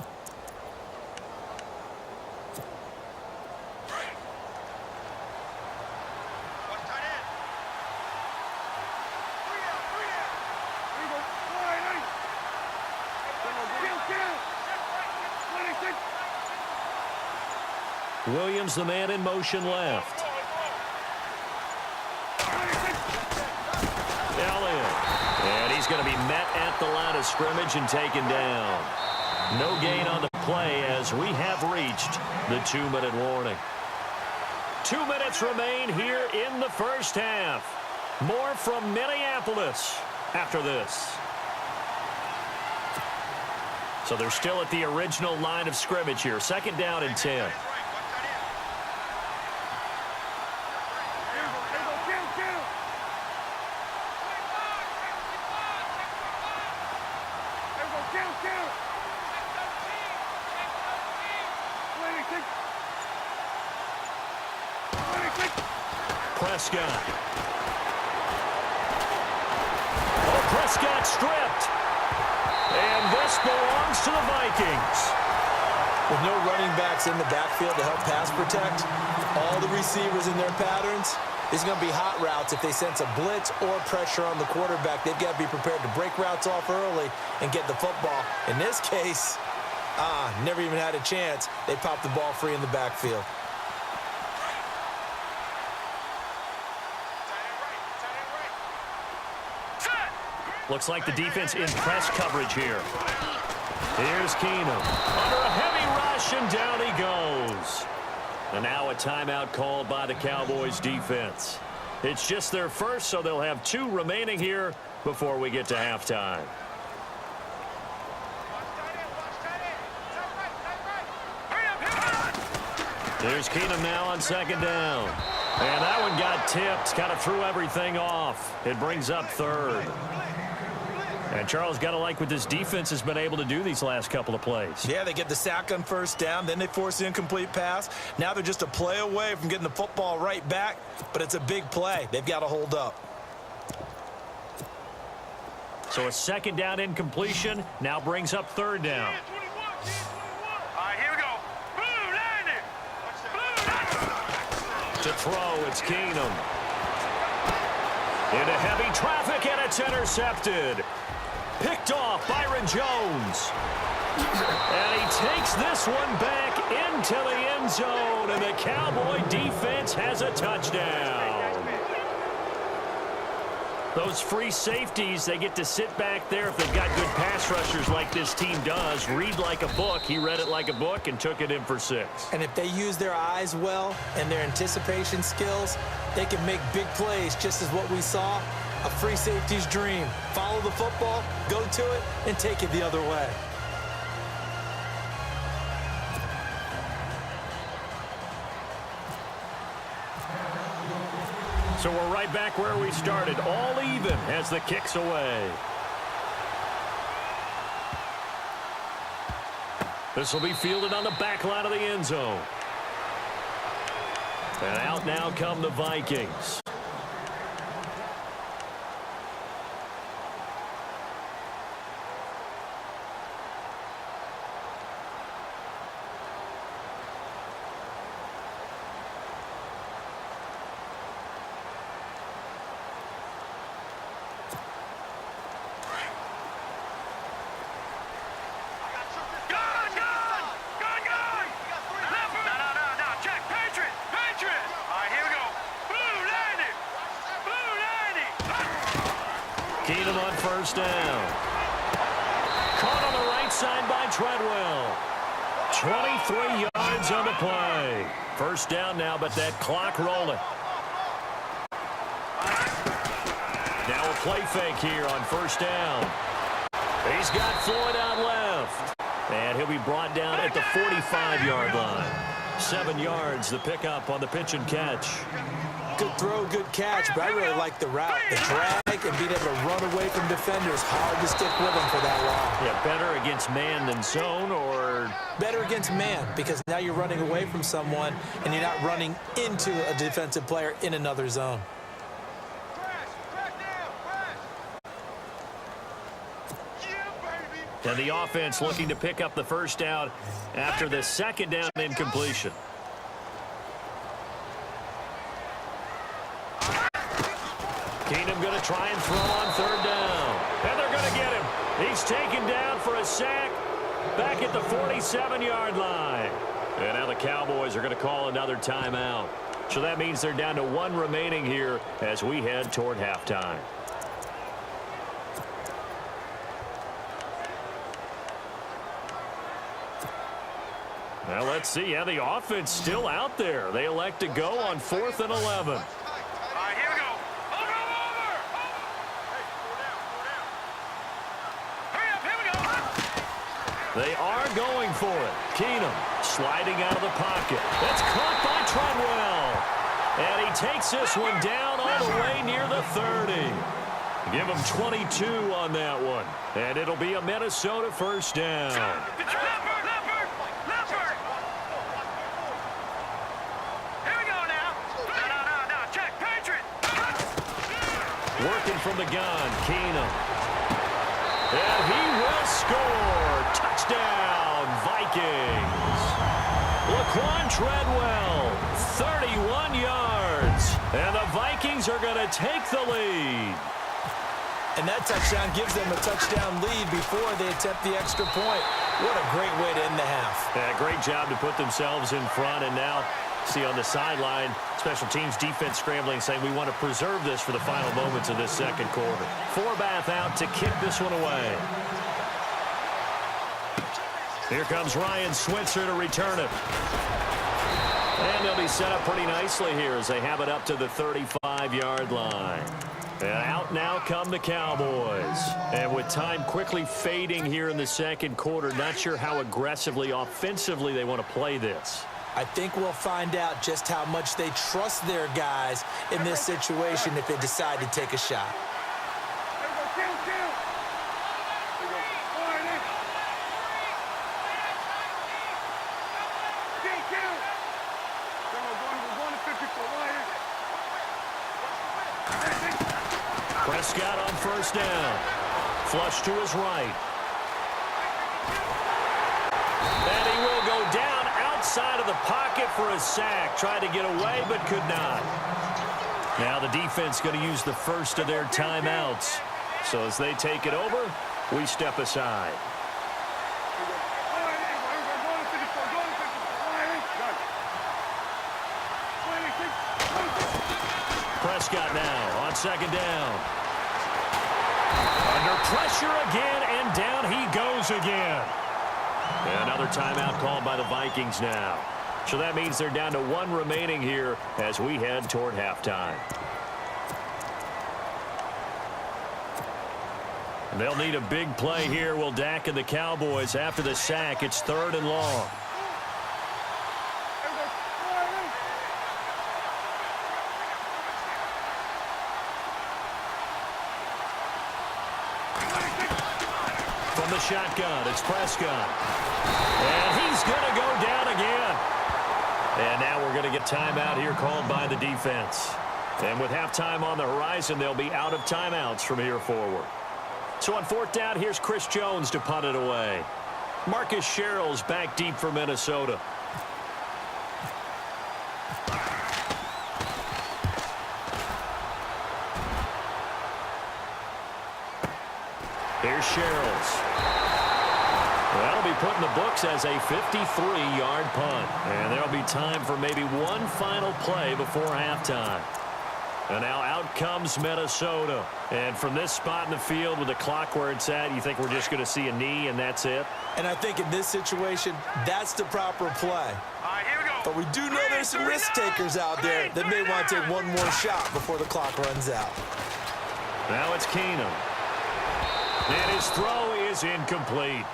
Williams, the man in motion left. Elliott. And he's going to be met at the line of scrimmage and taken down. No gain on the play as we have reached the 2-minute warning. 2 minutes remain here in the first half. More from Minneapolis after this. So they're still at the original line of scrimmage here. 2nd down and 10. Prescott. Oh, Prescott stripped. And this belongs to the Vikings. with no running backs in the backfield to help pass protect, all the receivers in their patterns, it's going to be hot routes. If they sense a blitz or pressure on the quarterback, they've got to be prepared to break routes off early and get the football. In this case, never even had a chance. They popped the ball free in the backfield. Looks like the defense in press coverage here. Here's Keenum. Under a heavy rush, and down he goes. And now a timeout called by the Cowboys defense. It's just their first, so they'll have 2 remaining here before we get to halftime. There's Keenum now on 2nd down. And that one got tipped, kind of threw everything off. It brings up 3rd. And Charles, got to like what this defense has been able to do these last couple of plays. Yeah, they get the sack on 1st down, then they force the incomplete pass. Now they're just a play away from getting the football right back, but it's a big play. They've got to hold up. So a 2nd down incompletion now brings up 3rd down. All right, here we go. Blue, landing. To throw, it's Keenum. Into heavy traffic, and it's intercepted. Picked off Byron Jones. And he takes this one back into the end zone, and the Cowboy defense has a touchdown. Those free safeties, they get to sit back there if they've got good pass rushers like this team does. Read like a book. He read it like a book and took it in for 6. And if they use their eyes well and their anticipation skills, they can make big plays, just as what we saw. A free safety's dream. Follow the football, go to it, and take it the other way. So we're right back where we started, all even as the kick's away. This will be fielded on the back line of the end zone. And out now come the Vikings. Keenum on 1st down. Caught on the right side by Treadwell. 23 yards on the play. 1st down now, but that clock rolling. Now a play fake here on 1st down. He's got Floyd out left. And he'll be brought down at the 45-yard line. 7 yards, the pickup on the pitch and catch. Good throw, good catch, but I really like the route. The drag and being able to run away from defenders. Hard to stick with them for that long. Yeah, better against man than zone, or? Better against man, because now you're running away from someone and you're not running into a defensive player in another zone. And the offense looking to pick up the 1st down after the 2nd down incompletion. Keenum going to try and throw on 3rd down. And they're going to get him. He's taken down for a sack back at the 47-yard line. And now the Cowboys are going to call another timeout. So that means they're down to 1 remaining here as we head toward halftime. Now let's see. Yeah, the offense still out there. They elect to go on 4th and 11. They are going for it. Keenum sliding out of the pocket. That's caught by Treadwell. And he takes this one down all the way near the 30. Give him 22 on that one. And it'll be a Minnesota 1st down. Working from the gun, Keenum. And he will score. Touchdown, Vikings. Laquan Treadwell, 31 yards. And the Vikings are going to take the lead. And that touchdown gives them a touchdown lead before they attempt the extra point. What a great way to end the half. Yeah, great job to put themselves in front. And now, see on the sideline, special teams defense scrambling, saying we want to preserve this for the final moments of this 2nd quarter. Forbath out to kick this one away. Here comes Ryan Switzer to return it. And they'll be set up pretty nicely here as they have it up to the 35-yard line. And out now come the Cowboys. And with time quickly fading here in the second quarter, not sure how aggressively, offensively they want to play this. I think we'll find out just how much they trust their guys in this situation if they decide to take a shot. Prescott on first down. Flush to his right. And he will go down outside of the pocket for a sack. Tried to get away, but could not. Now the defense going to use the first of their timeouts. So as they take it over, we step aside. Prescott now on second down. Under pressure again, and down he goes again. Another timeout called by the Vikings now. So that means they're down to one remaining here as we head toward halftime. They'll need a big play here. Will Dak and the Cowboys after the sack. It's 3rd and long. From the shotgun, it's Prescott. And he's going to go down again. And now we're going to get timeout here called by the defense. And with halftime on the horizon, they'll be out of timeouts from here forward. So on 4th down, here's Chris Jones to punt it away. Marcus Sherrill's back deep for Minnesota. Here's Sherrill's. That'll be put in the books as a 53-yard punt. And there'll be time for maybe one final play before halftime. And now out comes Minnesota. And from this spot in the field with the clock where it's at, you think we're just going to see a knee and that's it? And I think in this situation, that's the proper play. All right, here we go. But we do know there's some risk takers out there that may want to take one more shot before the clock runs out. Now it's Keenum. And his throw is incomplete.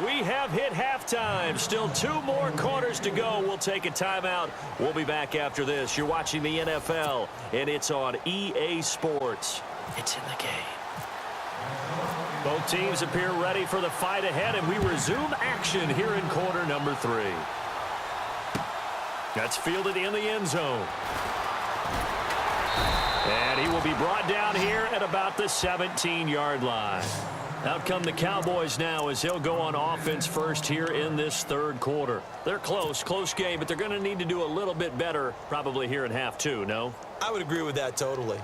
We have hit halftime. Still 2 more quarters to go. We'll take a timeout. We'll be back after this. You're watching the NFL, and it's on EA Sports. It's in the game. Both teams appear ready for the fight ahead, and we resume action here in quarter number 3. That's fielded in the end zone. And he will be brought down here at about the 17-yard line. Out come the Cowboys now as he'll go on offense first here in this 3rd quarter. They're close game, but they're going to need to do a little bit better probably here in half 2, no? I would agree with that totally.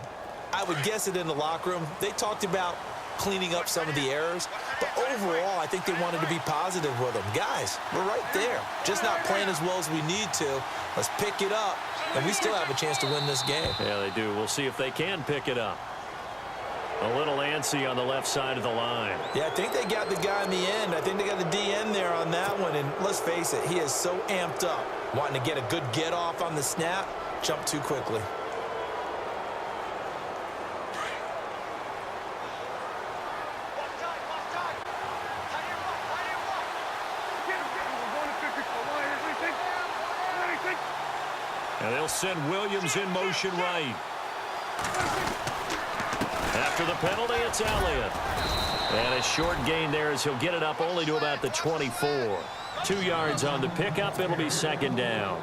I would guess it in the locker room. They talked about cleaning up some of the errors, but overall, I think they wanted to be positive with them. Guys, we're right there. Just not playing as well as we need to. Let's pick it up, and we still have a chance to win this game. Yeah, they do. We'll see if they can pick it up. A little antsy on the left side of the line. Yeah, I think they got the guy in the end. I think they got the DN there on that one. And let's face it, he is so amped up. Wanting to get a good get off on the snap, jump too quickly. And they'll send Williams in motion right. After the penalty, it's Elliott. And a short gain there as he'll get it up only to about the 24. 2 yards on the pickup. It'll be 2nd down.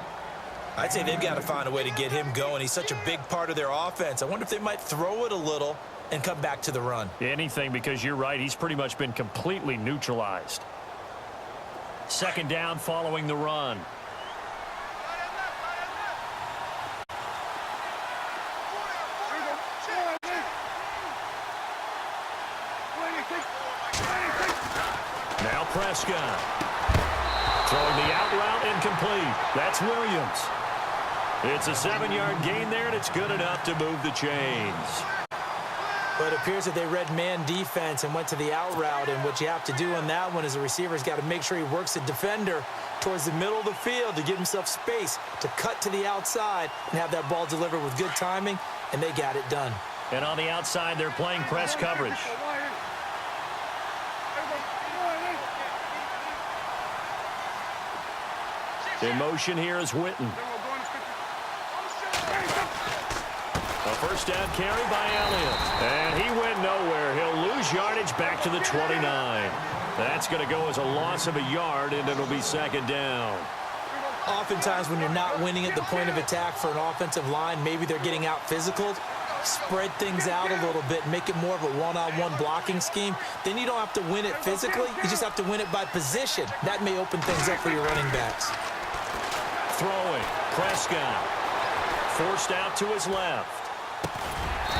I'd say they've got to find a way to get him going. He's such a big part of their offense. I wonder if they might throw it a little and come back to the run. Anything, because you're right. He's pretty much been completely neutralized. 2nd down following the run. Now Prescott. Throwing the out route incomplete. That's Williams. It's a 7-yard gain there, and it's good enough to move the chains. Well, it appears that they read man defense and went to the out route, and what you have to do on that one is the receiver's got to make sure he works the defender towards the middle of the field to give himself space to cut to the outside and have that ball delivered with good timing, and they got it done. And on the outside, they're playing press coverage. In motion here is Witten. A first down carry by Elliott. And he went nowhere. He'll lose yardage back to the 29. That's going to go as a loss of a yard, and it'll be second down. Oftentimes when you're not winning at the point of attack for an offensive line, maybe they're getting out physical. Spread things out a little bit, make it more of a one-on-one blocking scheme. Then you don't have to win it physically. You just have to win it by position. That may open things up for your running backs. Throwing. Prescott. Forced out to his left.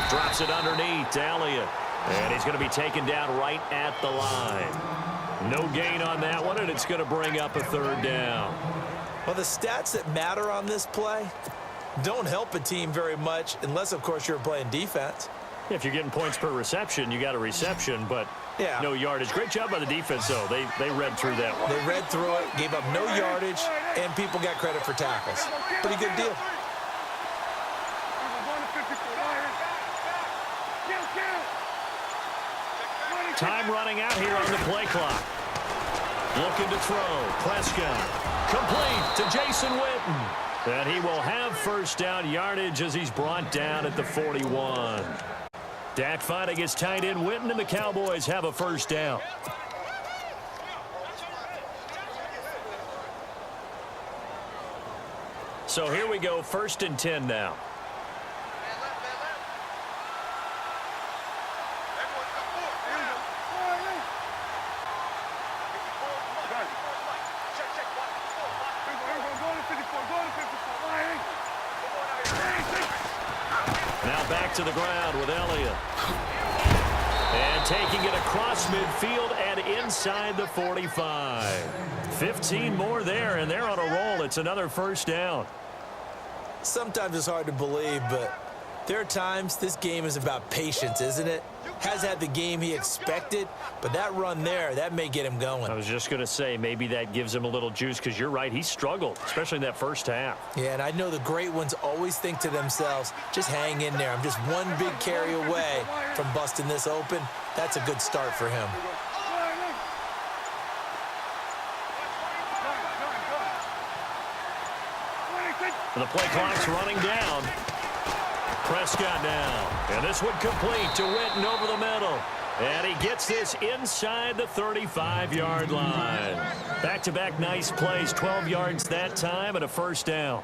Drops it underneath to Elliott. And he's going to be taken down right at the line. No gain on that one, and it's going to bring up a third down. Well, the stats that matter on this play don't help a team very much unless, of course, you're playing defense. If you're getting points per reception, you got a reception, but no yardage. Great job by the defense, though. They read through that one. They read through it, gave up no yardage, and people got credit for tackles. Pretty good deal. Time running out here on the play clock. Looking to throw. Prescott. Complete to Jason Witten. And he will have first down yardage as he's brought down at the 41. Dak fighting his tight end Witten, and the Cowboys have a first down. So here we go, 1st and 10 now. Now back to the ground with Elliott. And taking it across midfield and inside the 45. 15 more there, and they're on a roll. It's another first down. Sometimes it's hard to believe, but there are times this game is about patience, isn't it? Has had the game he expected, but that run there, that may get him going. I was just going to say, maybe that gives him a little juice, because you're right, he struggled, especially in that first half. Yeah, and I know the great ones always think to themselves, just hang in there. I'm just one big carry away from busting this open. That's a good start for him. The play clock's running down. Prescott now. And this one complete to Witten over the middle. And he gets this inside the 35-yard line. Back-to-back nice plays. 12 yards that time and a first down.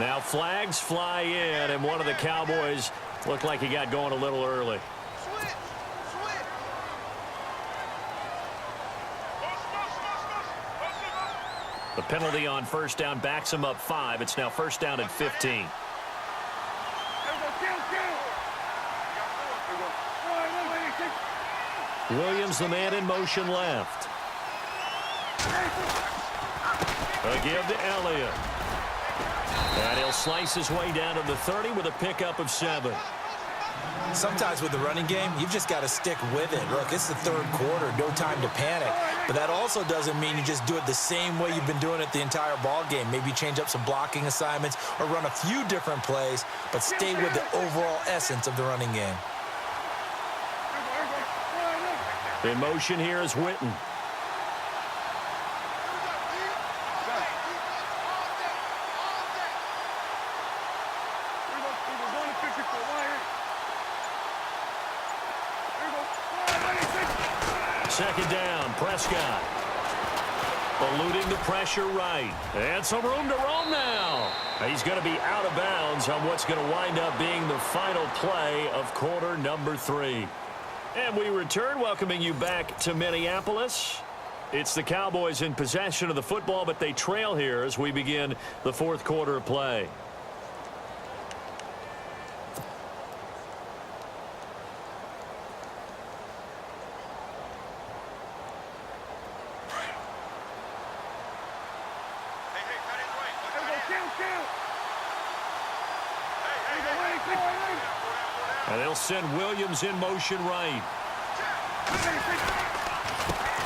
Now flags fly in, and one of the Cowboys looked like he got going a little early. The penalty on first down backs him up 5. It's now first down at 15. Williams, the man in motion left. A give to Elliott. And he'll slice his way down to the 30 with a pickup of 7. Sometimes with the running game, you've just got to stick with it. Look, it's the third quarter, no time to panic. But that also doesn't mean you just do it the same way you've been doing it the entire ball game. Maybe change up some blocking assignments or run a few different plays, but stay with the overall essence of the running game. In motion here is Witten. Second down, Prescott. Eluding the pressure right. And some room to roam now. He's going to be out of bounds on what's going to wind up being the final play of quarter number 3. And we return, welcoming you back to Minneapolis. It's the Cowboys in possession of the football, but they trail here as we begin the fourth quarter of play. And they'll send Williams in motion right.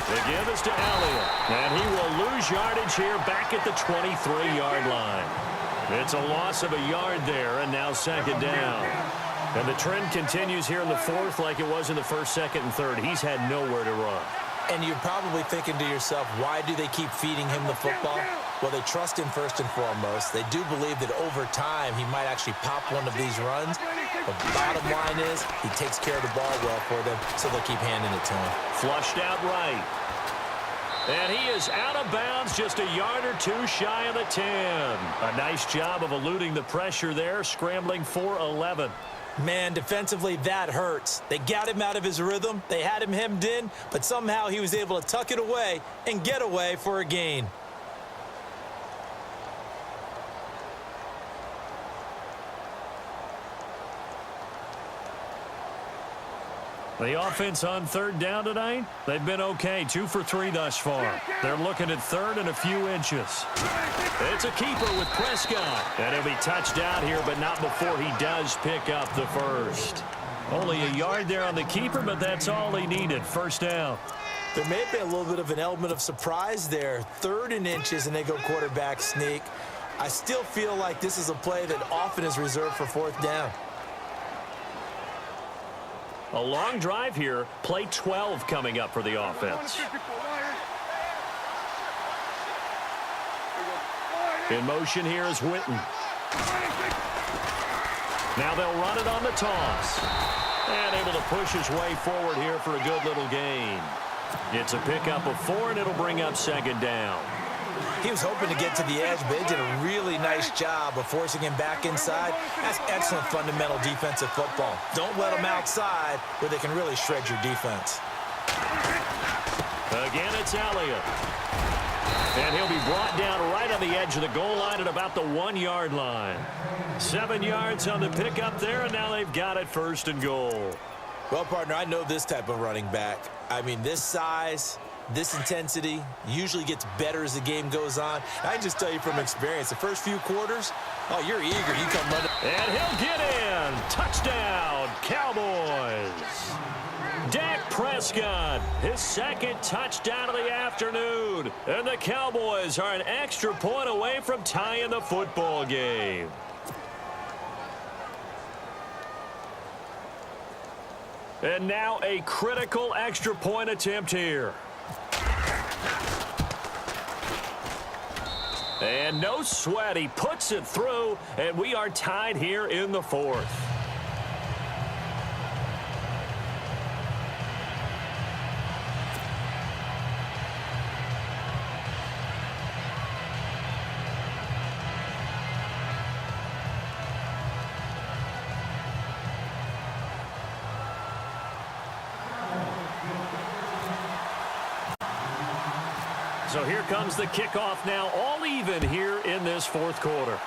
The give is to Elliott. And he will lose yardage here back at the 23-yard line. It's a loss of a yard there, and now second down. And the trend continues here in the fourth like it was in the first, second, and third. He's had nowhere to run. And you're probably thinking to yourself, why do they keep feeding him the football? Well, they trust him first and foremost. They do believe that over time he might actually pop one of these runs. But the bottom line is he takes care of the ball well for them, so they'll keep handing it to him. Flushed out right. And he is out of bounds, just a yard or two shy of the 10. A nice job of eluding the pressure there, scrambling for 11. Man, defensively, that hurts. They got him out of his rhythm. They had him hemmed in, but somehow he was able to tuck it away and get away for a gain. The offense on third down tonight, they've been okay. 2 for 3 thus far. They're looking at third and a few inches. It's a keeper with Prescott. And he'll be touched out here, but not before he does pick up the first. Only a yard there on the keeper, but that's all he needed. First down. There may have been a little bit of an element of surprise there. 3rd and inches, and they go quarterback sneak. I still feel like this is a play that often is reserved for 4th down. A long drive here. Play 12 coming up for the offense. In motion here is Witten. Now they'll run it on the toss. And able to push his way forward here for a good little gain. It's a pickup of 4, and it'll bring up second down. He was hoping to get to the edge, but they did a really nice job of forcing him back inside. That's excellent fundamental defensive football. Don't let him outside where they can really shred your defense. Again, it's Elliott. And he'll be brought down right on the edge of the goal line at about the 1-yard line. 7 yards on the pickup there, and now they've got it 1st and goal. Well, partner, I know this type of running back. I mean, this size, this intensity usually gets better as the game goes on. I can just tell you from experience, the first few quarters, oh, you're eager. You come running. And he'll get in. Touchdown, Cowboys. Dak Prescott, his 2nd touchdown of the afternoon. And the Cowboys are an extra point away from tying the football game. And now a critical extra point attempt here. And no sweat, he puts it through, and we are tied here in the 4th. So here comes the kickoff now, all even here in this 4th quarter.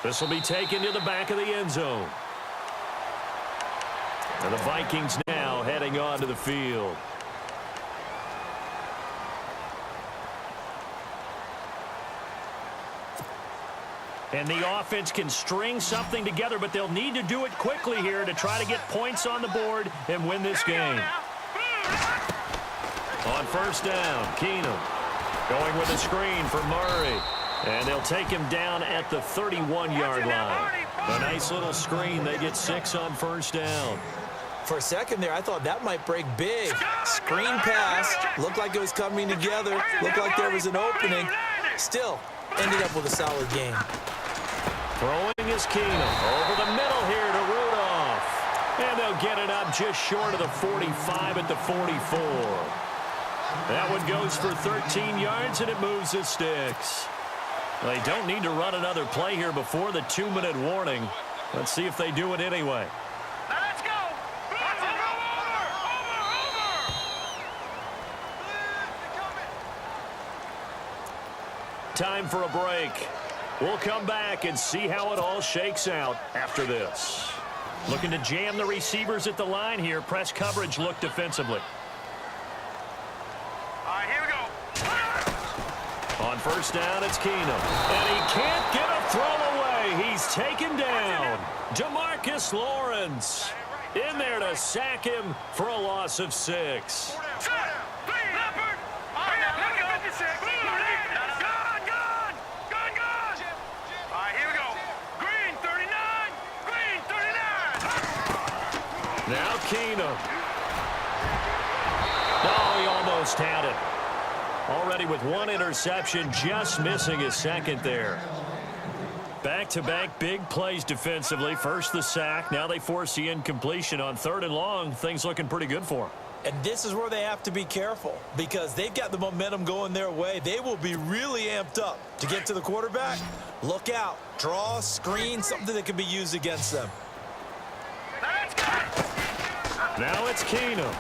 This will be taken to the back of the end zone. And the Vikings now heading onto the field. And the offense can string something together, but they'll need to do it quickly here to try to get points on the board and win this game. On 1st down, Keenum going with a screen for Murray. And they'll take him down at the 31-yard line. A nice little screen. They get 6 on 1st down. For a second there, I thought that might break big. Screen pass. Looked like it was coming together. Looked like there was an opening. Still, ended up with a solid game. Throwing is Keenum. Over the middle here to Rudolph. And they'll get it up just short of the 45 at the 44. That one goes for 13 yards, and it moves the sticks. They don't need to run another play here before the 2-minute warning. Let's see if they do it anyway. Now let's go. Time for a break. We'll come back and see how it all shakes out after this. Looking to jam the receivers at the line here. Press coverage look defensively. All right, here we go. On first down, it's Keenum. And he can't get a throw away. He's taken down. DeMarcus Lawrence in there to sack him for a loss of 6. Now Keenum. Oh, he almost had it. Already with one interception, just missing his second there. Back-to-back big plays defensively. First the sack. Now they force the incompletion on 3rd and long. Things looking pretty good for them. And this is where they have to be careful because they've got the momentum going their way. They will be really amped up to get to the quarterback. Look out. Draw, screen, something that can be used against them. Now it's Keenum.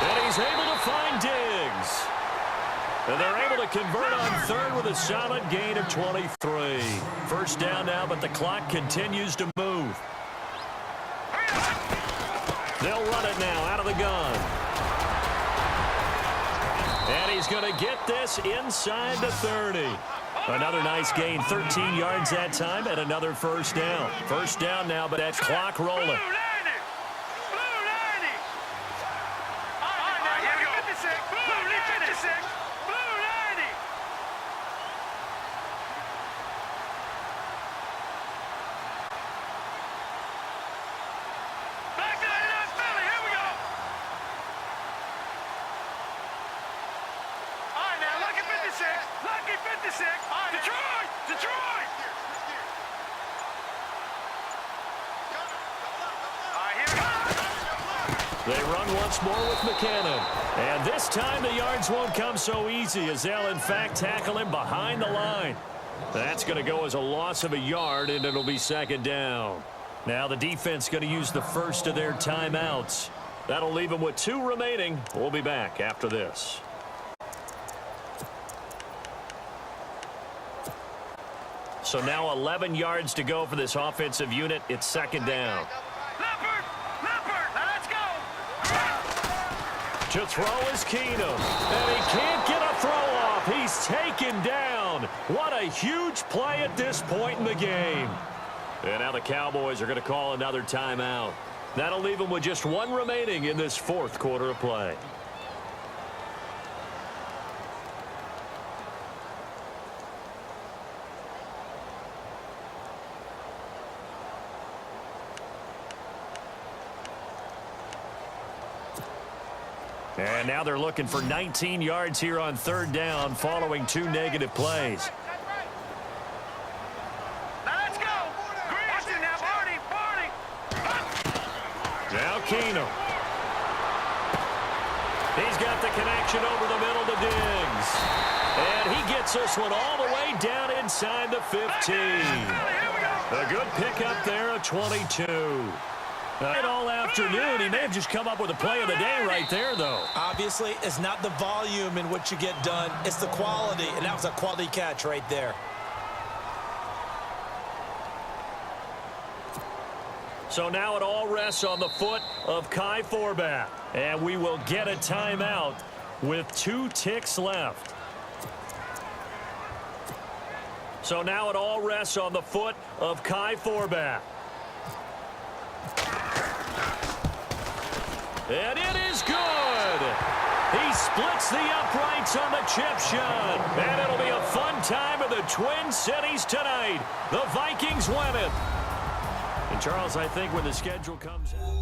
And he's able to find Diggs. And they're able to convert on 3rd with a solid gain of 23. First down now, but the clock continues to move. They'll run it now out of the gun. And he's going to get this inside the 30. Another nice gain, 13 yards that time, and another first down. First down now, but that clock rolling. They run once more with McKinnon. And this time the yards won't come so easy as they'll, in fact, tackle him behind the line. That's going to go as a loss of a yard, and it'll be 2nd down. Now the defense going to use the first of their timeouts. That'll leave them with 2 remaining. We'll be back after this. So now 11 yards to go for this offensive unit. It's 2nd down. To throw is Keenum, and he can't get a throw off. He's taken down. What a huge play at this point in the game. And now the Cowboys are going to call another timeout. That'll leave them with just 1 remaining in this 4th quarter of play. And now they're looking for 19 yards here on 3rd down following 2 negative plays. Now Keenum. He's got the connection over the middle to Diggs. And he gets this one all the way down inside the 15. A good pickup there of 22. All afternoon, he may have just come up with a play of the day right there, though. Obviously, it's not the volume in which you get done. It's the quality, and that was a quality catch right there. So now it all rests on the foot of Kai Forbath. And we will get a timeout with 2 ticks left. So now it all rests on the foot of Kai Forbath. And it is good. He splits the uprights on the chip shot. And it'll be a fun time in the Twin Cities tonight. The Vikings win it. And Charles, I think when the schedule comes out.